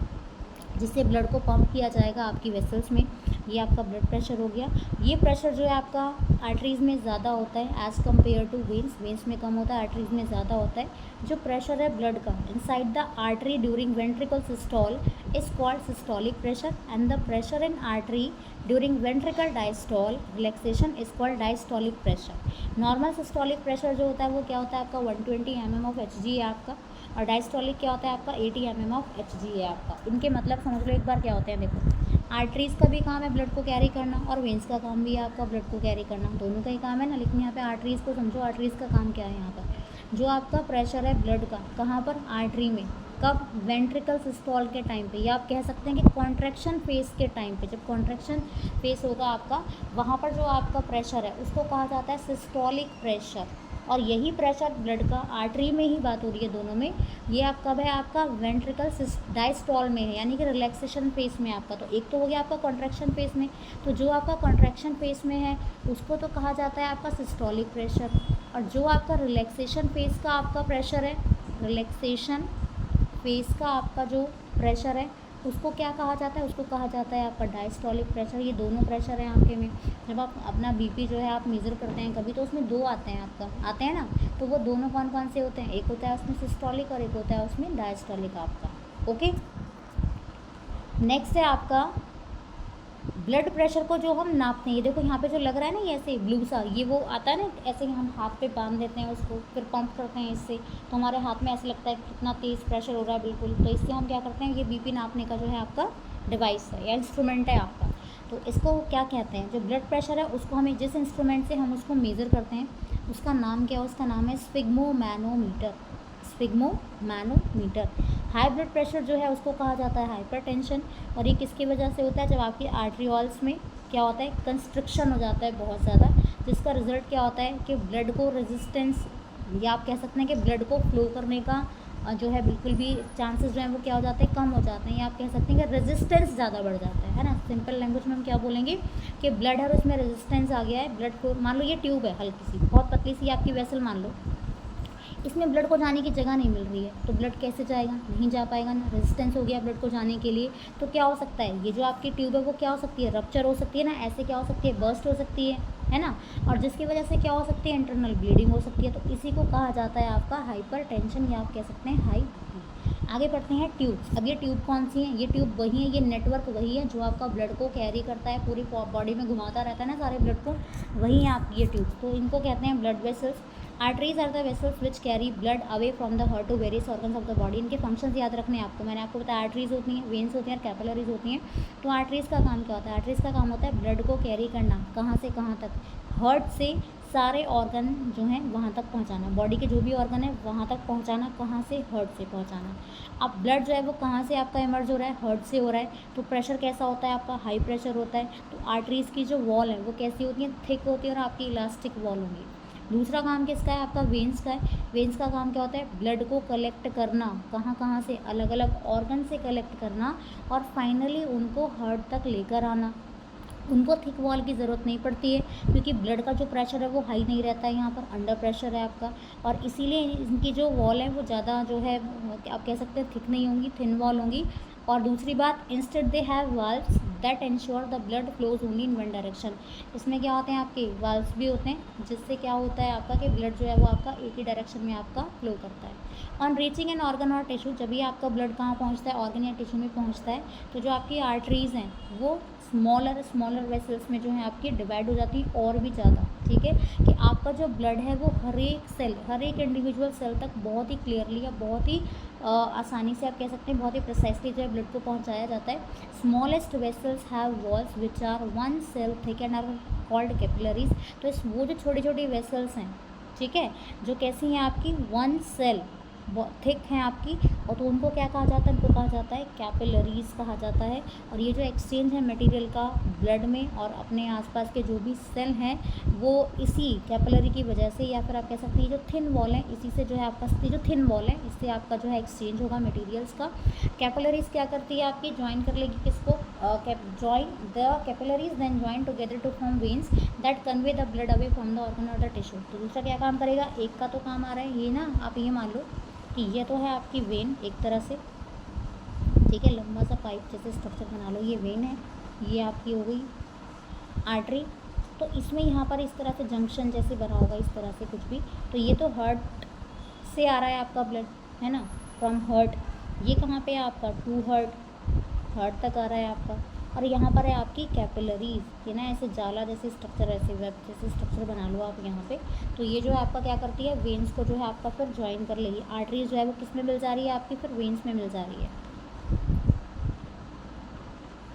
जिससे ब्लड को पंप किया जाएगा आपकी वेसल्स में। ये आपका ब्लड प्रेशर हो गया। ये प्रेशर जो है आपका आर्टरीज़ में ज़्यादा होता है as compare to veins. Veins में कम होता है, आर्टरीज़ में ज़्यादा होता है। जो प्रेशर है ब्लड का inside the artery during ventricle systole is called systolic pressure and the pressure in artery during ventricle diastole relaxation is called diastolic pressure. Normal systolic pressure जो होता है वो क्या होता है आपका 120 mm ऑफ Hg है आपका, और डायस्टोलिक क्या होता है आपका 80 mm ऑफ Hg है आपका। इनके मतलब समझ लो एक बार क्या होते हैं। देखो, आर्टरीज़ का भी काम है ब्लड को कैरी करना और वेंस का काम भी है आपका ब्लड को कैरी करना, दोनों का ही काम है ना। लेकिन यहाँ पे आर्टरीज़ को समझो, आर्टरीज़ का काम क्या है यहाँ पर। जो आपका प्रेशर है ब्लड का कहाँ पर, आर्टरी में, कब, वेंट्रिकल सिस्टोल के टाइम पे, या आप कह सकते हैं कि कॉन्ट्रैक्शन फेस के टाइम पे। जब कॉन्ट्रैक्शन फेस होगा आपका, वहाँ पर जो आपका प्रेशर है उसको कहा जाता है सिस्टोलिक प्रेशर। और यही प्रेशर ब्लड का आर्टरी में ही बात हो रही है दोनों में, ये आप कब है आपका वेंट्रिकल डायस्टोल में है, यानी कि रिलैक्सेशन फेस में आपका। तो एक तो हो गया आपका कॉन्ट्रैक्शन फेस में, तो जो आपका कॉन्ट्रैक्शन फेस में है उसको तो कहा जाता है आपका सिस्टोलिक प्रेशर। और जो आपका रिलैक्सेशन फेस का आपका प्रेशर है, रिलैक्सेशन फेस का आपका जो प्रेशर है उसको क्या कहा जाता है, उसको कहा जाता है आपका डायस्टोलिक प्रेशर। ये दोनों प्रेशर हैं आपके में। जब आप अपना बीपी जो है आप मेज़र करते हैं कभी, तो उसमें दो आते हैं आपका, आते हैं ना, तो वो दोनों कौन कौन से होते हैं, एक होता है उसमें सिस्टोलिक और एक होता है उसमें डायस्टोलिक आपका। ओके, नेक्स्ट है आपका ब्लड प्रेशर को जो हम नापते हैं। ये देखो यहाँ पे जो लग रहा है ना, ये ऐसे ब्लू सा, ये वो आता है ना, ऐसे ही हम हाथ पे बांध देते हैं उसको, फिर पंप करते हैं इससे, तो हमारे हाथ में ऐसे लगता है कितना तेज़ प्रेशर हो रहा है बिल्कुल। तो इससे हम क्या करते हैं, ये बीपी नापने का जो है आपका डिवाइस है या इंस्ट्रूमेंट है आपका। तो इसको क्या कहते हैं, जो ब्लड प्रेशर है उसको हमें जिस इंस्ट्रूमेंट से हम उसको मेज़र करते हैं उसका नाम क्या है, उसका नाम है sphygmomanometer. Sphygmomanometer. High blood pressure जो है उसको कहा जाता है हाइपरटेंशन। और ये किसकी वजह से होता है, जब आपकी आर्टरियोल्स में क्या होता है, कंस्ट्रिक्शन हो जाता है बहुत ज़्यादा, जिसका रिजल्ट क्या होता है कि ब्लड को रेजिस्टेंस, या आप कह सकते हैं कि ब्लड को फ्लो करने का जो है बिल्कुल भी चांसेस जो हैं वो क्या हो जाते हैं, कम हो जाते हैं, या आप कह सकते हैं कि रेजिस्टेंस ज़्यादा बढ़ जाता है ना। सिंपल लैंग्वेज में हम क्या बोलेंगे कि ब्लड है और उसमें रेजिस्टेंस आ गया है, ब्लड फ्लो, मान लो ये ट्यूब है हल्की सी, बहुत पतली सी आपकी वेसल मान लो, इसमें ब्लड को जाने की जगह नहीं मिल रही है, तो ब्लड कैसे जाएगा, नहीं जा पाएगा ना, रेजिस्टेंस हो गया ब्लड को जाने के लिए। तो क्या हो सकता है, ये जो आपकी ट्यूब है वो क्या हो सकती है, रप्चर हो सकती है ना, ऐसे क्या हो सकती है, बर्स्ट हो सकती है ना। और जिसकी वजह से क्या हो सकती है, इंटरनल ब्लीडिंग हो सकती है। तो इसी को कहा जाता है आपका हाइपरटेंशन, या आप कह सकते हैं हाई बीपी। आगे बढ़ते हैं ट्यूब। अब ये ट्यूब कौन सी है, ये ट्यूब वही है, ये नेटवर्क वही है जो आपका ब्लड को कैरी करता है, पूरी बॉडी में घुमाता रहता है ना सारे ब्लड को, वही है आपकी ये ट्यूब। तो इनको कहते हैं blood vessels. Arteries are the vessels which carry blood away from the heart to various organs of the body. इनके फंक्शंस याद रखने हैं आपको, मैंने आपको बताया आर्टरीज होती हैं, वेन्स होती हैं और कैपिलरीज होती हैं। तो आर्टरीज का काम क्या होता है, आर्टरीज का काम होता है ब्लड को कैरी करना, कहाँ से कहाँ तक, हार्ट से सारे ऑर्गन जो हैं वहाँ तक पहुँचाना, बॉडी के जो भी ऑर्गन है वहाँ तक पहुँचाना, कहाँ से, हार्ट से पहुँचाना। अब ब्लड जो है वो कहाँ से आपका इमर्ज हो रहा है, हार्ट से हो रहा है, तो प्रेशर कैसा होता है आपका, हाई प्रेशर होता है। तो आर्टरीज़ की जो वॉल है वो कैसी होती है, थिक होती है और आपकी इलास्टिक वॉल होंगी। दूसरा काम किसका है आपका, वेन्स का है। वेन्स का काम क्या होता है, ब्लड को कलेक्ट करना, कहाँ कहाँ से, अलग अलग ऑर्गन से कलेक्ट करना और फाइनली उनको हार्ट तक लेकर आना। उनको थिक वॉल की ज़रूरत नहीं पड़ती है क्योंकि ब्लड का जो प्रेशर है वो हाई नहीं रहता है, यहाँ पर अंडर प्रेशर है आपका, और इसीलिए इनकी जो वॉल है वो ज़्यादा जो है आप कह सकते हैं थिक नहीं होंगी, थिन वॉल होंगी। और दूसरी बात, instead they have valves that ensure the blood flows only in one direction. इसमें क्या होते हैं आपके वाल्व्स भी होते हैं, जिससे क्या होता है आपका कि ब्लड जो है वो आपका एक ही डायरेक्शन में आपका फ्लो करता है। ऑन रीचिंग एन ऑर्गन और टिश्यू, जब भी आपका ब्लड कहाँ पहुँचता है, ऑर्गन या टिश्यू में पहुँचता है, तो जो आपकी आर्टरीज़ हैं वो स्मॉलर वेसल्स में जो है आपकी डिवाइड हो जाती है और भी ज़्यादा। ठीक है, कि आपका जो ब्लड है वो हर एक सेल, हर एक इंडिविजुअल सेल तक बहुत ही क्लियरली या बहुत ही आसानी से आप कह सकते हैं बहुत ही प्रिसाइसली जो है ब्लड को पहुंचाया जाता है। Smallest vessels have walls which are 1 cell thick and are called capillaries. तो इस वो जो छोटी छोटी वेसल्स हैं, ठीक है, जो कैसी हैं आपकी 1 सेल थिक हैं आपकी, और तो उनको क्या कहा जाता है, उनको कहा जाता है कैपिलरीज कहा जाता है। और ये जो एक्सचेंज है मटेरियल का ब्लड में और अपने आसपास के जो भी सेल हैं वो इसी कैपिलरी की वजह से, या फिर आप कह सकते हैं जो थिन वॉल है इसी से जो है आपका, जो थिन वॉल है इससे आपका जो है एक्सचेंज होगा मटेरियल्स का। कैपिलरीज क्या करती है आपकी, ज्वाइन कर लेगी किसको, join the capillaries then join together to form veins that convey the blood away from the organ और द टिश्यू। तो दूसरा क्या काम करेगा, एक का तो काम आ रहा है ये ना, आप ये मान लो कि ये तो है आपकी वेन एक तरह से, ठीक है, लंबा सा पाइप जैसे स्ट्रक्चर बना लो, ये वेन है ये आपकी हो गई आर्टरी। तो इसमें यहाँ पर इस तरह से जंक्शन जैसे बना होगा, इस तरह से कुछ भी। तो ये तो हार्ट से आ रहा है आपका ब्लड, है ना, फ्रॉम हार्ट। ये कहाँ पे है आपका, टू हार्ट तक आ रहा है आपका। और यहाँ पर है आपकी कैपिलरीज, ये ना ऐसे जाला जैसे स्ट्रक्चर, ऐसे वेब जैसे स्ट्रक्चर बना लो आप यहाँ पे। तो ये जो है आपका क्या करती है, वेन्स को जो है आपका फिर ज्वाइन कर लेगी। आर्टरीज जो है वो किस में मिल जा रही है आपकी, फिर वेन्स में मिल जा रही है।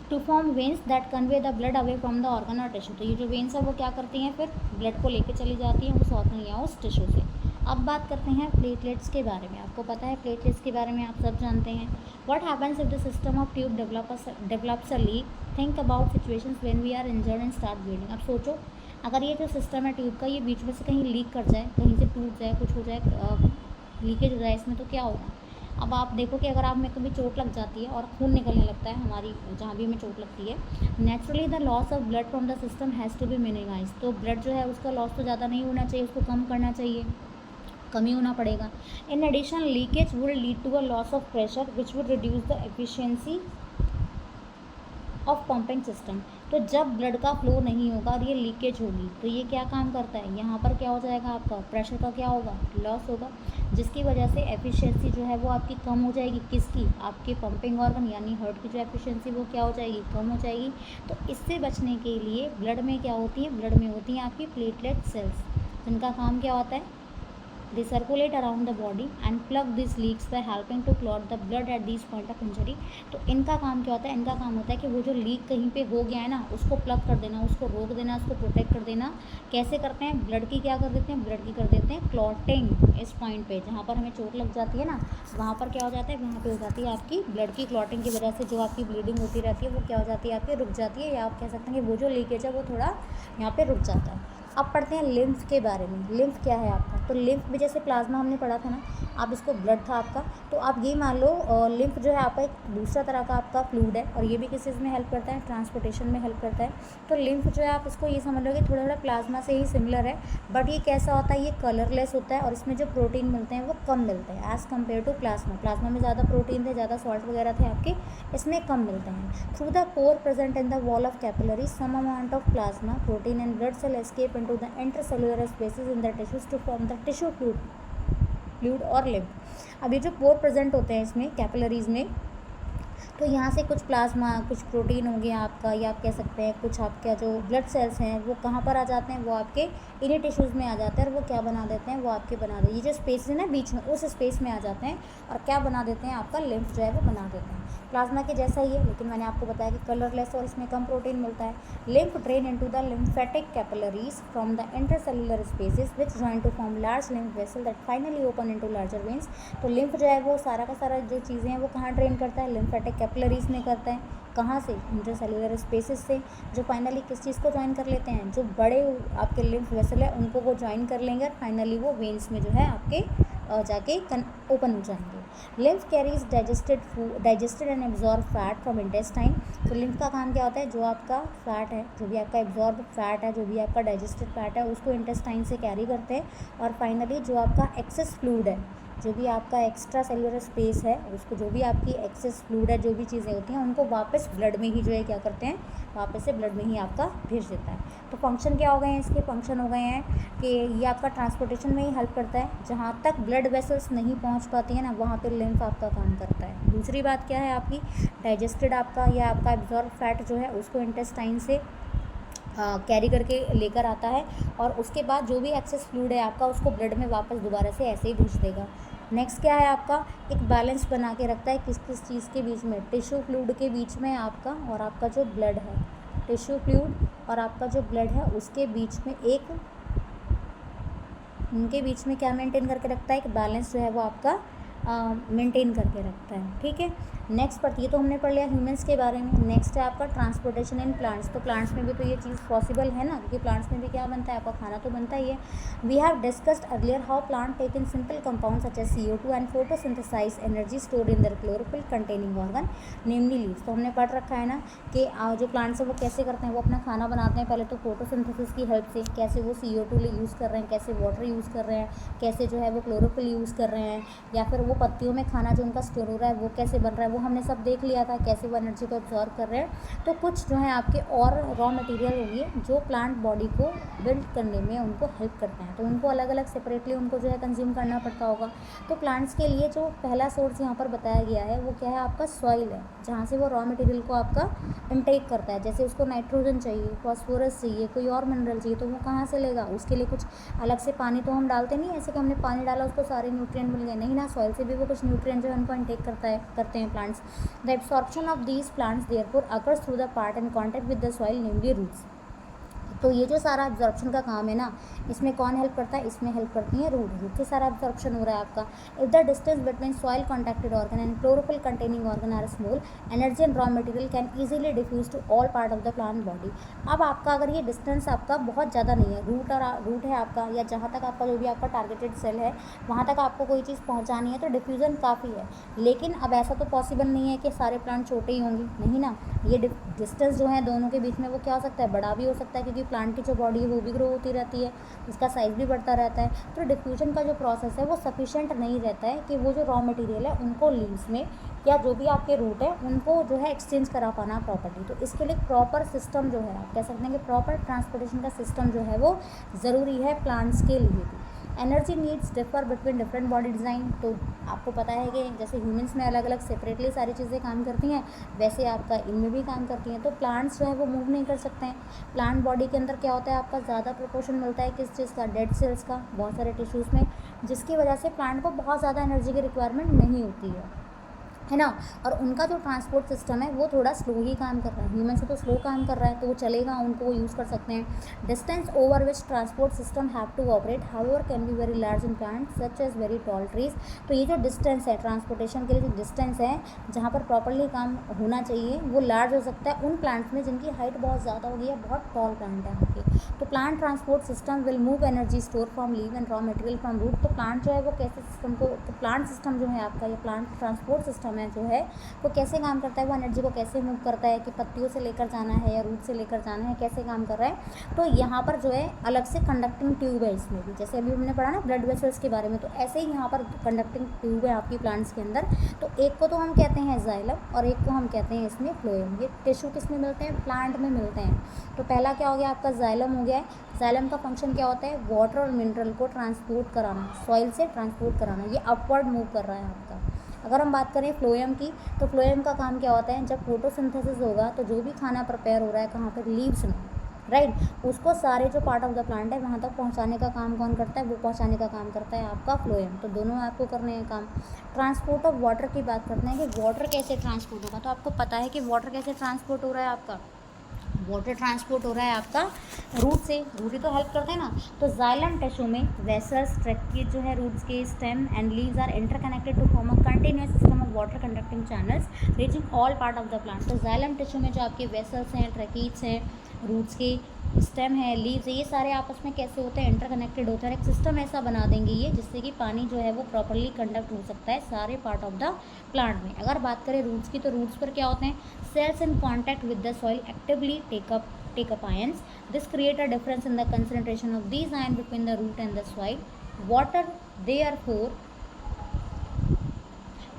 To form veins that convey the blood away from the organ और टिश्यू। तो ये जो वेन्स है वो क्या करती हैं, फिर ब्लड को लेके चली जाती हैं उस ऑर्गन या उस टिश्यू से। अब बात करते हैं प्लेटलेट्स के बारे में। आपको पता है प्लेटलेट्स के बारे में आप सब जानते हैं। What happens if the system of tube develops a leak. Think about situations when we are injured and start bleeding. अब सोचो, अगर ये जो सिस्टम है ट्यूब का, ये बीच में से कहीं लीक कर जाए, कहीं से टूट जाए, कुछ हो जाए, लीकेज हो जाए इसमें, तो क्या होगा। अब आप देखो कि अगर आप में कभी चोट लग जाती है और खून निकलने लगता है हमारी जहाँ भी हमें चोट लगती है, naturally the loss of blood from the system has to be minimise. तो ब्लड जो है उसका लॉस तो ज़्यादा नहीं होना चाहिए, उसको कम करना चाहिए, कमी होना पड़ेगा। In addition leakage would lead to a loss of pressure which would reduce the efficiency of pumping system. तो जब ब्लड का फ्लो नहीं होगा और ये लीकेज होगी, तो ये क्या काम करता है, यहाँ पर क्या हो जाएगा, आपका प्रेशर का क्या होगा, लॉस होगा, जिसकी वजह से एफिशिएंसी जो है वो आपकी कम हो जाएगी। किसकी, आपके पंपिंग ऑर्गन यानी हार्ट की जो एफिशिएंसी वो क्या हो जाएगी, कम हो जाएगी। तो इससे बचने के लिए ब्लड में क्या होती है, ब्लड में होती हैं आपकी प्लेटलेट सेल्स, जिनका काम क्या होता है, they circulate around the body and plug these leaks by helping to clot the blood at these point of injury। तो इनका काम क्या होता है, इनका काम होता है कि वो जो लीक कहीं पे हो गया है ना, उसको प्लग कर देना, उसको रोक देना, उसको प्रोटेक्ट कर देना। कैसे करते हैं, ब्लड की क्या कर देते हैं, ब्लड की कर देते हैं क्लॉटिंग। इस पॉइंट पे जहाँ पर हमें चोट लग जाती है ना, वहाँ पर क्या हो जाता है, वहाँ पे हो जाती है आपकी ब्लड की क्लॉटिंग की वजह से जो आपकी ब्लीडिंग होती रहती है वो क्या हो जाती है, आपकी रुक जाती है, या आप कह सकते हैं कि वो जो लीकेज है वो थोड़ा यहाँ पे रुक जाता है। अब पढ़ते हैं लिम्फ के बारे में। लिम्फ क्या है आपका, तो लिम्फ भी जैसे प्लाज्मा हमने पढ़ा था ना, आप इसको ब्लड था आपका, तो आप ये मान लो लिम्फ जो है आपका एक दूसरा तरह का आपका फ्लूइड है, और ये भी किस चीज़ में हेल्प करता है, ट्रांसपोर्टेशन में हेल्प करता है। तो लिम्फ जो है आप इसको ये समझ लो कि थोड़ा थोड़ा प्लाज्मा से ही सिमिलर है, बट ये कैसा होता है, ये कलरलेस होता है और इसमें जो प्रोटीन मिलते हैं वो कम मिलते हैं as compare to plasma. Plasma में ज़्यादा प्रोटीन थे, ज़्यादा सॉल्ट वगैरह थे आपके, इसमें कम मिलते हैं। Through the pore present in the wall of capillary some amount of plasma protein and blood cell escape into the intercellular spaces in the tissues to form the tissue fluid और lymph. अब ये जो pore present होते हैं इसमें capillaries में, तो यहाँ से कुछ प्लाज्मा, कुछ प्रोटीन हो गया आपका, या आप कह सकते हैं कुछ आपका जो ब्लड सेल्स हैं वो कहाँ पर आ जाते हैं, वो आपके इन्हीं टिश्यूज़ में आ जाते हैं, और वो क्या बना देते हैं, वो आपके बना देते हैं, ये जो स्पेस है ना बीच में, उस स्पेस में आ जाते हैं और क्या बना देते हैं, आपका लिम्फ जो है वो बना देते हैं। प्लाज्मा के जैसा ही है, लेकिन मैंने आपको बताया कि कलरलेस और इसमें कम प्रोटीन मिलता है। Lymph drain into the lymphatic capillaries from the intercellular spaces which join to form large lymph vessel that finally open into larger veins. तो लिम्फ जो है वो सारा का सारा जो चीज़ें हैं वो कहाँ ड्रेन करता है, लिम्फेटिक कैपिलरीज में करता है। कहाँ से, इंटरसेलुलर स्पेसेस से, जो फाइनली किस चीज़ को ज्वाइन कर लेते हैं, जो बड़े आपके लिम्फ वेसल है उनको वो ज्वाइन कर लेंगे और फाइनली वो वेन्स में जो है आपके जाके ओपन हो जाएंगे। Lymph carries digested and absorb fat from intestine. तो लिम्फ का काम क्या होता है, जो आपका फैट है, जो भी आपका एब्जॉर्ब फैट है, जो भी आपका डाइजेस्टेड फैट है, उसको इंटेस्टाइन से कैरी करते हैं, और फाइनली जो आपका एक्सेस फ्लूइड है, जो भी आपका एक्स्ट्रा सेलुलर स्पेस है, उसको जो भी आपकी एक्सेस फ्लूइड है, जो भी चीज़ें होती हैं उनको वापस ब्लड में ही जो है क्या करते हैं, वापस से ब्लड में ही आपका भेज देता है। तो फंक्शन क्या हो गए हैं इसके, फंक्शन हो गए हैं कि ये आपका ट्रांसपोर्टेशन में ही हेल्प करता है। जहाँ तक ब्लड वेसल्स नहीं पहुँच पाती है ना, वहाँ पे लिम्फ आपका काम करता है। दूसरी बात क्या है आपकी, डाइजेस्टेड आपका या आपका एब्जॉर्ब फैट जो है उसको इंटेस्टाइन से कैरी करके लेकर आता है, और उसके बाद जो भी एक्सेस फ्लूइड है आपका उसको ब्लड में वापस दोबारा से ऐसे ही भेज देगा। नेक्स्ट क्या है आपका, एक बैलेंस बना के रखता है किस किस चीज़ के बीच में, टिश्यू फ्लूइड के बीच में आपका, और आपका जो ब्लड है, टिश्यू फ्लूइड और आपका जो ब्लड है उसके बीच में एक, उनके बीच में क्या मेंटेन करके रखता है, एक बैलेंस जो है वो आपका मेंटेन करके रखता है। ठीक है, नेक्स्ट पर ये तो हमने पढ़ लिया ह्यूमंस के बारे में। नेक्स्ट है आपका ट्रांसपोर्टेशन इन प्लांट्स। तो प्लांट्स में भी तो ये चीज़ पॉसिबल है ना, क्योंकि प्लांट्स में भी क्या बनता है, आपका खाना तो बनता ही है। We have discussed earlier how plant take in simple compound such as CO2 and photosynthesize energy stored in their chlorophyll containing organ namely leaves. तो हमने पढ़ रखा है ना कि जो प्लांट्स हैं वो कैसे करते हैं, वो अपना खाना बनाते हैं पहले तो फोटोसिंथेसिस की हेल्प से, कैसे वो CO2 यूज़ कर रहे हैं, कैसे वाटर यूज़ कर रहे हैं, कैसे जो है वो क्लोरोफिल यूज़ कर रहे हैं, या फिर वो पत्तियों में खाना जो उनका स्टोर हो रहा है वो कैसे बन रहा है, वो हमने सब देख लिया था कैसे वो एनर्जी को एब्जॉर्व कर रहे हैं। तो कुछ जो है आपके और रॉ मटेरियल होंगे जो प्लांट बॉडी को बिल्ड करने में उनको हेल्प करते हैं, तो उनको अलग अलग सेपरेटली उनको जो है कंज्यूम करना पड़ता होगा। तो प्लांट्स के लिए जो पहला सोर्स यहाँ पर बताया गया है वो क्या है, आपका सॉइल है, जहाँ से वो रॉ मटेरियल को आपका इनटेक करता है। जैसे उसको नाइट्रोजन चाहिए, फॉस्फोरस चाहिए, कोई और मिनरल चाहिए, तो वो कहाँ से लेगा, उसके लिए कुछ अलग से पानी तो हम डालते नहीं, ऐसे कि हमने पानी डाला उसको सारे न्यूट्रिएंट मिल गए, नहीं ना, सॉइल से भी वो कुछ न्यूट्रिएंट जो है उनको इनटेक करते हैं plants. The absorption of these plants therefore occurs through the part in contact with the soil namely roots. तो ये जो सारा एब्जॉर्प्शन का काम है ना, इसमें कौन हेल्प करता है, इसमें हेल्प करती है रूट से सारा एब्जॉर्प्शन हो रहा है आपका। If the distance between soil contacted organ and chlorophyll containing organ are small, energy and raw material can easily diffuse to all part of the plant body. अब आपका अगर ये डिस्टेंस आपका बहुत ज़्यादा नहीं है, रूट है आपका, या जहाँ तक आपका जो भी आपका टारगेटेड सेल है वहाँ तक आपको कोई चीज़ पहुँचानी है, तो डिफ्यूज़न काफ़ी है। लेकिन अब ऐसा तो पॉसिबल नहीं है कि सारे प्लांट छोटे ही होंगे, नहीं ना, ये डिस्टेंस जो है दोनों के बीच में वो क्या हो सकता है, बड़ा भी हो सकता है, क्योंकि प्लांट की जो बॉडी है वो भी ग्रो होती रहती है, उसका साइज़ भी बढ़ता रहता है। तो डिफ्यूजन का जो प्रोसेस है वो सफिशेंट नहीं रहता है कि वो जो रॉ मटेरियल है उनको लीव्स में या जो भी आपके रूट है उनको जो है एक्सचेंज करा पाना प्रॉपर्टी। तो इसके लिए प्रॉपर सिस्टम जो है, आप कह सकते हैं कि प्रॉपर ट्रांसपोर्टेशन का सिस्टम जो है वो ज़रूरी है प्लांट्स के लिए भी। Energy needs differ between different body design. तो आपको पता है कि जैसे ह्यूमंस में अलग अलग सेपरेटली सारी चीज़ें काम करती हैं, वैसे आपका इनमें भी काम करती हैं। तो प्लांट्स जो है वो मूव नहीं कर सकते हैं। प्लांट बॉडी के अंदर क्या होता है, आपका ज़्यादा प्रोपोर्शन मिलता है किस चीज़ का, डेड सेल्स का, बहुत सारे टिश्यूज़ में, जिसकी वजह से प्लांट को बहुत ज़्यादा एनर्जी की रिक्वायरमेंट नहीं होती है ना। और उनका जो ट्रांसपोर्ट सिस्टम है वो थोड़ा स्लो ही काम कर रहा है, ह्यूमन से तो स्लो काम कर रहा है, तो वो चलेगा, उनको वो यूज़ कर सकते हैं। Distance over which transport system have to operate however can be very large in plant such as very tall trees. तो ये जो डिस्टेंस है ट्रांसपोर्टेशन के लिए, जो डिस्टेंस है जहाँ पर प्रॉपरली काम होना चाहिए, वो लार्ज हो सकता है उन प्लांट्स में जिनकी हाइट बहुत ज़्यादा होगी या बहुत टॉल प्लांट है आपके। तो plant transport system will move energy store from leave and raw material from root. तो प्लांट जो है वो कैसे सिस्टम को, तो प्लांट सिस्टम जो है आपका, ये प्लांट ट्रांसपोर्ट सिस्टम है जो है वो कैसे काम करता है, वो एनर्जी को कैसे मूव करता है, कि पत्तियों से लेकर जाना है या रूट से लेकर जाना है, कैसे काम कर रहा है। तो यहाँ पर जो है अलग से कंडक्टिंग ट्यूब है इसमें भी, जैसे अभी हमने पढ़ा ना ब्लड वेसल्स के बारे में, तो ऐसे ही यहाँ पर कंडक्टिंग ट्यूब है आपकी प्लांट्स के अंदर। तो एक को तो हम कहते हैं जाइलम और एक को हम कहते हैं इसमें फ्लोएम। ये टिश्यू किस में मिलते हैं, प्लांट में मिलते हैं। तो पहला क्या हो गया आपका, जाइलम हो गया है। जाइलम का फंक्शन क्या होता है, वाटर और मिनरल को ट्रांसपोर्ट कराना, सॉइल से ट्रांसपोर्ट कराना, ये अपवर्ड मूव कर रहा है आपका। अगर हम बात करें फ्लोएम की, तो फ्लोएम का काम क्या होता है, जब फोटोसिंथेसिस होगा तो जो भी खाना प्रिपेयर हो रहा है कहाँ पर, लीव्स में, राइट, उसको सारे जो पार्ट ऑफ द प्लांट है वहाँ तक पहुँचाने का काम कौन करता है, वो पहुँचाने का काम करता है आपका फ्लोएम। तो दोनों आपको करने हैं काम। ट्रांसपोर्ट ऑफ वाटर की बात करते हैं कि वाटर कैसे ट्रांसपोर्ट होगा। तो आपको पता है कि वाटर कैसे ट्रांसपोर्ट हो रहा है आपका, वाटर ट्रांसपोर्ट हो रहा है आपका रूट से, रूट ही तो हेल्प करते हैं ना। तो जाइलम टिश्यू में वेसल्स, ट्रैकिएज जो है रूट्स के, stem and leaves are interconnected to form a continuous system of water conducting channels reaching all part of the plant. तो जाइलम टिश्यू में जो आपके वेसल्स हैं, ट्रैकिएज हैं, रूट्स के, स्टेम है, लीव्स है, ये सारे आपस में कैसे होते हैं, इंटरकनेक्टेड होते हैं। एक सिस्टम ऐसा बना देंगे ये जिससे कि पानी जो है वो प्रॉपर्ली कंडक्ट हो सकता है सारे पार्ट ऑफ द प्लांट में। अगर बात करें रूट्स की, तो रूट्स पर क्या होते हैं, cells in contact with the soil actively take up ions. This create a difference in the concentration of these ions between the root and the soil. Water therefore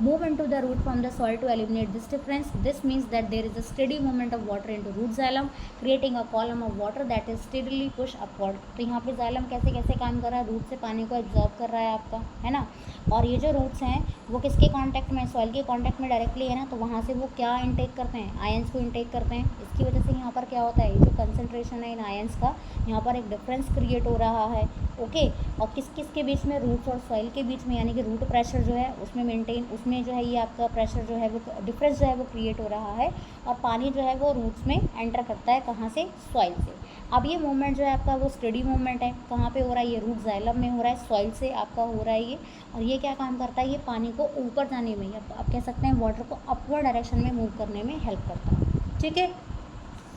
move into the root from the soil to eliminate this difference. This means that there is a steady movement of water into root xylem, creating a column of water that is steadily push upward. तो यहाँ पे xylem कैसे कैसे काम कर रहा है, root से पानी को एब्जॉर्ब कर रहा है आपका, है ना। और ये जो रूट्स हैं वो किसके कांटेक्ट में, सॉइल के कांटेक्ट में डायरेक्टली है ना, तो वहाँ से वो क्या इनटेक करते हैं, आयंस को इनटेक करते हैं। इसकी वजह से यहाँ पर क्या होता है, ये जो कंसनट्रेशन है इन आयंस का, यहाँ पर एक डिफरेंस क्रिएट हो रहा है, ओके। और किस किस के बीच में, रूट्स और सॉइल के बीच में, यानी कि रूट प्रेशर जो है उसमें मेंटेन, उसमें जो है ये आपका प्रेशर जो है वो डिफरेंस जो है वो क्रिएट हो रहा है, और पानी जो है वो रूट्स में एंटर करता है, कहाँ से, सॉइल से। अब ये मूवमेंट जो है आपका वो स्टेडी मूवमेंट है, कहाँ पे हो रहा है, ये रूट जाइलम में हो रहा है, सॉइल से आपका हो रहा है ये। और ये क्या काम करता है, ये पानी को ऊपर जाने में, या आप कह सकते हैं वाटर को अपवर्ड डायरेक्शन में मूव करने में हेल्प करता है, ठीक है।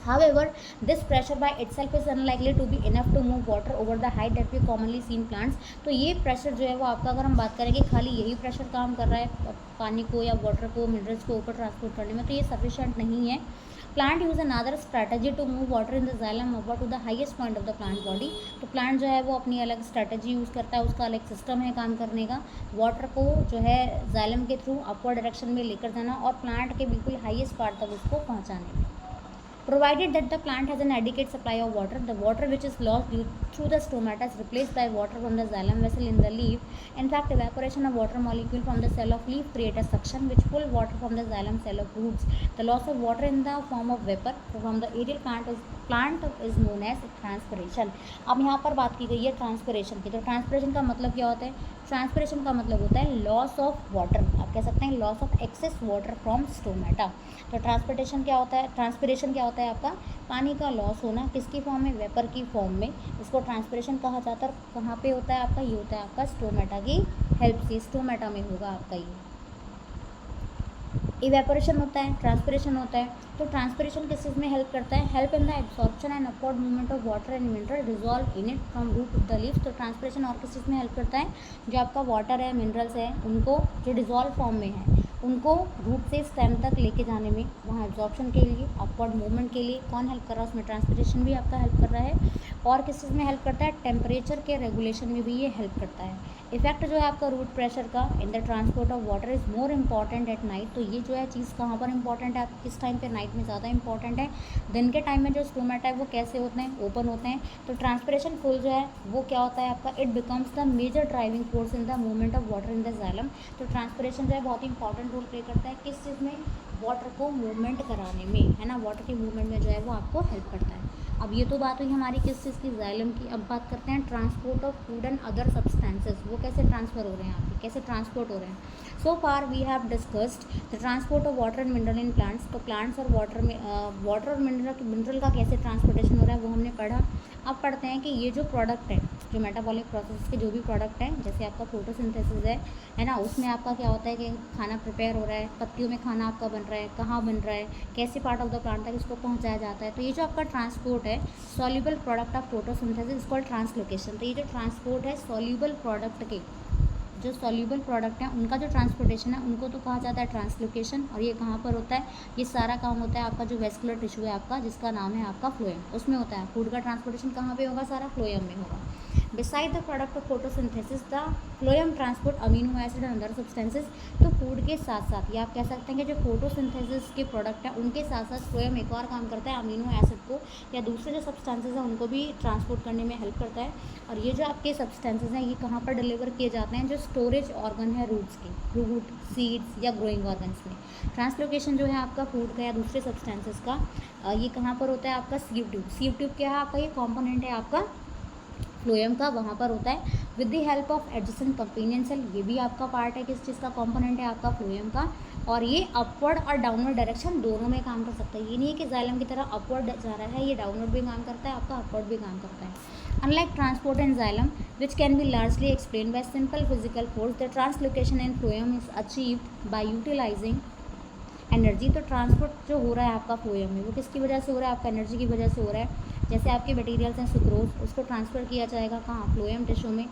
However, this pressure by itself is unlikely to be enough to move water over the height that we commonly see in plants. तो ये प्रेशर जो है वो आपका, अगर हम बात करेंगे खाली यही प्रेशर काम कर रहा है पानी को या वाटर को, मिनरल्स को ऊपर ट्रांसपोर्ट करने में, तो ये सफिशेंट नहीं है। Plant use another strategy to move water in the xylem upward to the highest point of the plant body. तो प्लांट जो है वो अपनी अलग स्ट्रैटेजी यूज़ करता है, उसका अलग सिस्टम है काम करने का, वाटर को जो है जाइलम के थ्रू अपवर्ड डायरेक्शन में लेकर जाना और प्लांट के बिल्कुल हाईएस्ट पार्ट तक उसको पहुँचाने में। Provided that the plant has an adequate supply of water, the water which is lost through the stomata is replaced by water from the xylem vessel in the leaf. In fact, evaporation of water molecule from the cell of leaf create a suction which pull water from the xylem cell of roots. The loss of water in the form of vapor from the aerial plant is known as transpiration. अब यहाँ पर बात की गई है transpiration की। तो transpiration का मतलब क्या होता है? ट्रांसपिरेशन का मतलब होता है लॉस ऑफ वाटर, आप कह सकते हैं loss of excess water from stomata. तो ट्रांसपिरेशन क्या होता है? ट्रांसपिरेशन क्या होता है? आपका पानी का लॉस होना, किसकी फॉर्म में? वेपर की फॉर्म में। इसको ट्रांसपिरेशन कहा जाता है। कहाँ पे होता है आपका? ये होता है आपका स्टोमेटा की हेल्प से, स्टोमेटा में होगा आपका ये। इवेपोरेशन होता है, ट्रांसपिरेशन होता है। तो ट्रांसपिरेशन किस चीज़ में हेल्प करता है? Help in the absorption and upward movement of water and mineral dissolve in it from root of the leaf. तो ट्रांसपिरेशन और किस चीज़ में हेल्प करता है? जो आपका वाटर है, मिनरल्स है, उनको जो डिजॉल्व फॉर्म में है उनको रूट से स्टेम तक लेके जाने में, वहाँ एब्जॉर्प्शन के लिए, अपवर्ड मूवमेंट के लिए कौन हेल्प कर रहा है? उसमें ट्रांसपिरेशन भी आपका हेल्प कर रहा है। और किस चीज़ में हेल्प करता है? टेम्परेचर के रेगुलेशन में भी ये हेल्प करता है। इफेक्ट जो है आपका रूट प्रेशर का in the transport of water is more important at night. तो ये जो है चीज़ कहाँ पर इंपॉर्टेंट है? आप किस टाइम पे? नाइट में ज़्यादा इंपॉर्टेंट है। दिन के टाइम में जो स्टोमेटा है वो कैसे होते हैं? ओपन होते हैं। तो ट्रांसपिरेशन फुल जो है वो क्या होता है आपका? It becomes the major driving force in the movement of water in the xylem. तो ट्रांसपिरेशन जो है बहुत ही इंपॉर्टेंट रोल प्ले करता है किस चीज़ में? वाटर को मूवमेंट कराने में, है ना। वाटर के मूवमेंट में जो है वो आपको हेल्प करता है। अब ये तो बात हुई हमारी किस चीज़ की? जाइलम की। अब बात करते हैं transport of food and other substances, वो कैसे ट्रांसफ़र हो रहे हैं आपके, कैसे ट्रांसपोर्ट हो रहे हैं। So far we have discussed the transport of water and mineral in plants. तो प्लांट्स और वाटर में वाटर और मिनरल का कैसे ट्रांसपोर्टेशन हो रहा है वो हमने पढ़ा। अब पढ़ते हैं कि ये जो प्रोडक्ट है, जो मेटाबॉलिक प्रोसेस के जो भी प्रोडक्ट हैं, जैसे आपका फोटोसिंथेसिस है ना, उसमें आपका क्या होता है कि खाना प्रिपेयर हो रहा है, पत्तियों में खाना आपका बन रहा है, कहाँ बन रहा है, कैसे पार्ट ऑफ द प्लांट तक इसको पहुँचाया जाता है। तो ये जो आपका ट्रांसपोर्ट है, soluble product of photosynthesis is called translocation. तो ये जो ट्रांसपोर्ट है सॉल्युबल प्रोडक्ट के, जो सॉल्युबल प्रोडक्ट हैं उनका जो ट्रांसपोर्टेशन है उनको तो कहा जाता है ट्रांसलोकेशन। और ये कहाँ पर होता है? ये सारा काम होता है आपका जो वेस्कुलर टिश्यू है आपका, जिसका नाम है आपका फ्लोएम, उसमें होता है। फूड का ट्रांसपोर्टेशन कहाँ पे होगा? सारा फ्लोएम में होगा। Beside the product of photosynthesis the phloem transport amino acid and other substances. तो फूड के साथ साथ ये आप कह सकते हैं कि जो फोटोसिंथेसिस के प्रोडक्ट हैं उनके साथ साथ फ्लोएम एक और काम करता है, अमीनो एसिड को या दूसरे जो सब्सटेंसेस हैं उनको भी ट्रांसपोर्ट करने में हेल्प करता है। और ये जो आपके सब्सटेंसेस हैं ये कहाँ पर डिलीवर किए जाते हैं? जो स्टोरेज ऑर्गन है रूट्स के, रूट, सीड्स या ग्रोइंग ऑर्गन्स में। ट्रांसलोकेशन जो है आपका फूड का या दूसरे सब्सटेंसेस का, ये कहाँ पर होता है? आपका सीव ट्यूब। सीव ट्यूब क्या है आपका? ये कॉम्पोनेंट है आपका फ्लोएम का, वहाँ पर होता है। With the help of adjacent companion cell, ये भी आपका पार्ट है, किस चीज़ का? कंपोनेंट है आपका फ्लोएम का। और ये अपवर्ड और डाउनवर्ड डायरेक्शन दोनों में काम कर सकता है। ये नहीं है कि जाइलम की तरह अपवर्ड जा रहा है, ये डाउनवर्ड भी काम करता है, आपका अपवर्ड भी काम करता है। Unlike transport in xylem, which can be largely explained by simple physical force, the translocation in phloem is achieved by utilizing energy. तो ट्रांसपोर्ट जो हो रहा है आपका फ्लोएम में वो किसकी वजह से हो रहा है? आपका एनर्जी की वजह से हो रहा है। जैसे आपके मटेरियल्स हैं सुक्रोज, उसको ट्रांसफ़र किया जाएगा कहाँ? फ्लोएम टिश्यू में।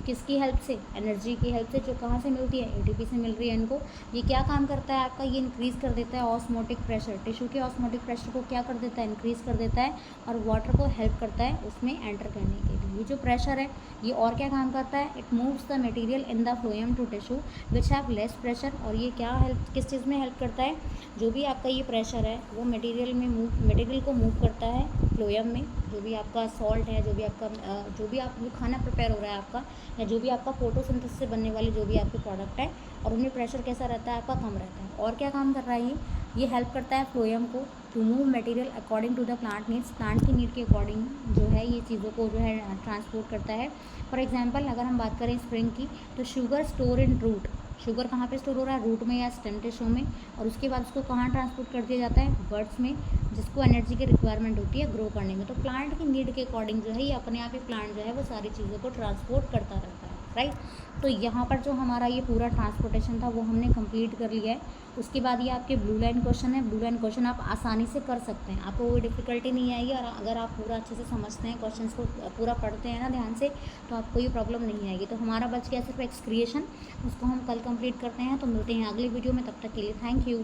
किसकी हेल्प से? एनर्जी की हेल्प से, जो कहाँ से मिलती है? एटीपी से मिल रही है इनको। ये क्या काम करता है आपका? ये इंक्रीज़ कर देता है ऑस्मोटिक प्रेशर, टिश्यू के ऑस्मोटिक प्रेशर को क्या कर देता है? इंक्रीज़ कर देता है। और वाटर को हेल्प करता है उसमें एंटर करने के लिए। ये जो प्रेशर है ये और क्या काम करता है? It moves the material in the phloem to tissue which have less pressure. और ये क्या हेल्प, किस चीज़ में हेल्प करता है? जो भी आपका ये प्रेशर है वो मटेरियल को मूव करता है फ्लोएम में। जो भी आपका सॉल्ट है, जो भी आपका जो भी आप खाना प्रिपेयर हो रहा है आपका, या जो भी आपका फोटोसिंथेसिस से बनने वाले जो भी आपके प्रोडक्ट है, और उनमें प्रेशर कैसा रहता है आपका? कम रहता है। और क्या काम कर रहा है ये हेल्प करता है फ्लोएम को to move material according to the plant needs. Plant की नीड के अकॉर्डिंग जो है ये चीज़ों को जो है ट्रांसपोर्ट करता है। फॉर एग्जांपल अगर हम बात करें स्प्रिंग की, तो sugar store in root, sugar कहाँ पे स्टोर हो रहा है? रूट में या स्टेम टिश्यू में। और उसके बाद उसको कहाँ ट्रांसपोर्ट कर दिया जाता है? बर्ड्स में, जिसको एनर्जी की रिक्वायरमेंट होती है ग्रो करने में। तो प्लांट की नीड के अकॉर्डिंग जो है ये अपने आप ही प्लांट जो है वो सारी चीज़ों को ट्रांसपोर्ट करता रहता है, राइट। तो यहाँ पर जो हमारा ये पूरा ट्रांसपोर्टेशन था वो हमने कंप्लीट कर लिया है। उसके बाद ये आपके ब्लू लाइन क्वेश्चन है। ब्लू लाइन क्वेश्चन आप आसानी से कर सकते हैं, आपको कोई डिफ़िकल्टी नहीं आएगी। और अगर आप पूरा अच्छे से समझते हैं, क्वेश्चंस को पूरा पढ़ते हैं ना ध्यान से, तो आपको ये प्रॉब्लम नहीं आएगी। तो हमारा बच गया सिर्फ एक्स क्रिएशन, उसको हम कल कंप्लीट करते हैं। तो मिलते हैं अगली वीडियो में, तब तक के लिए थैंक यू।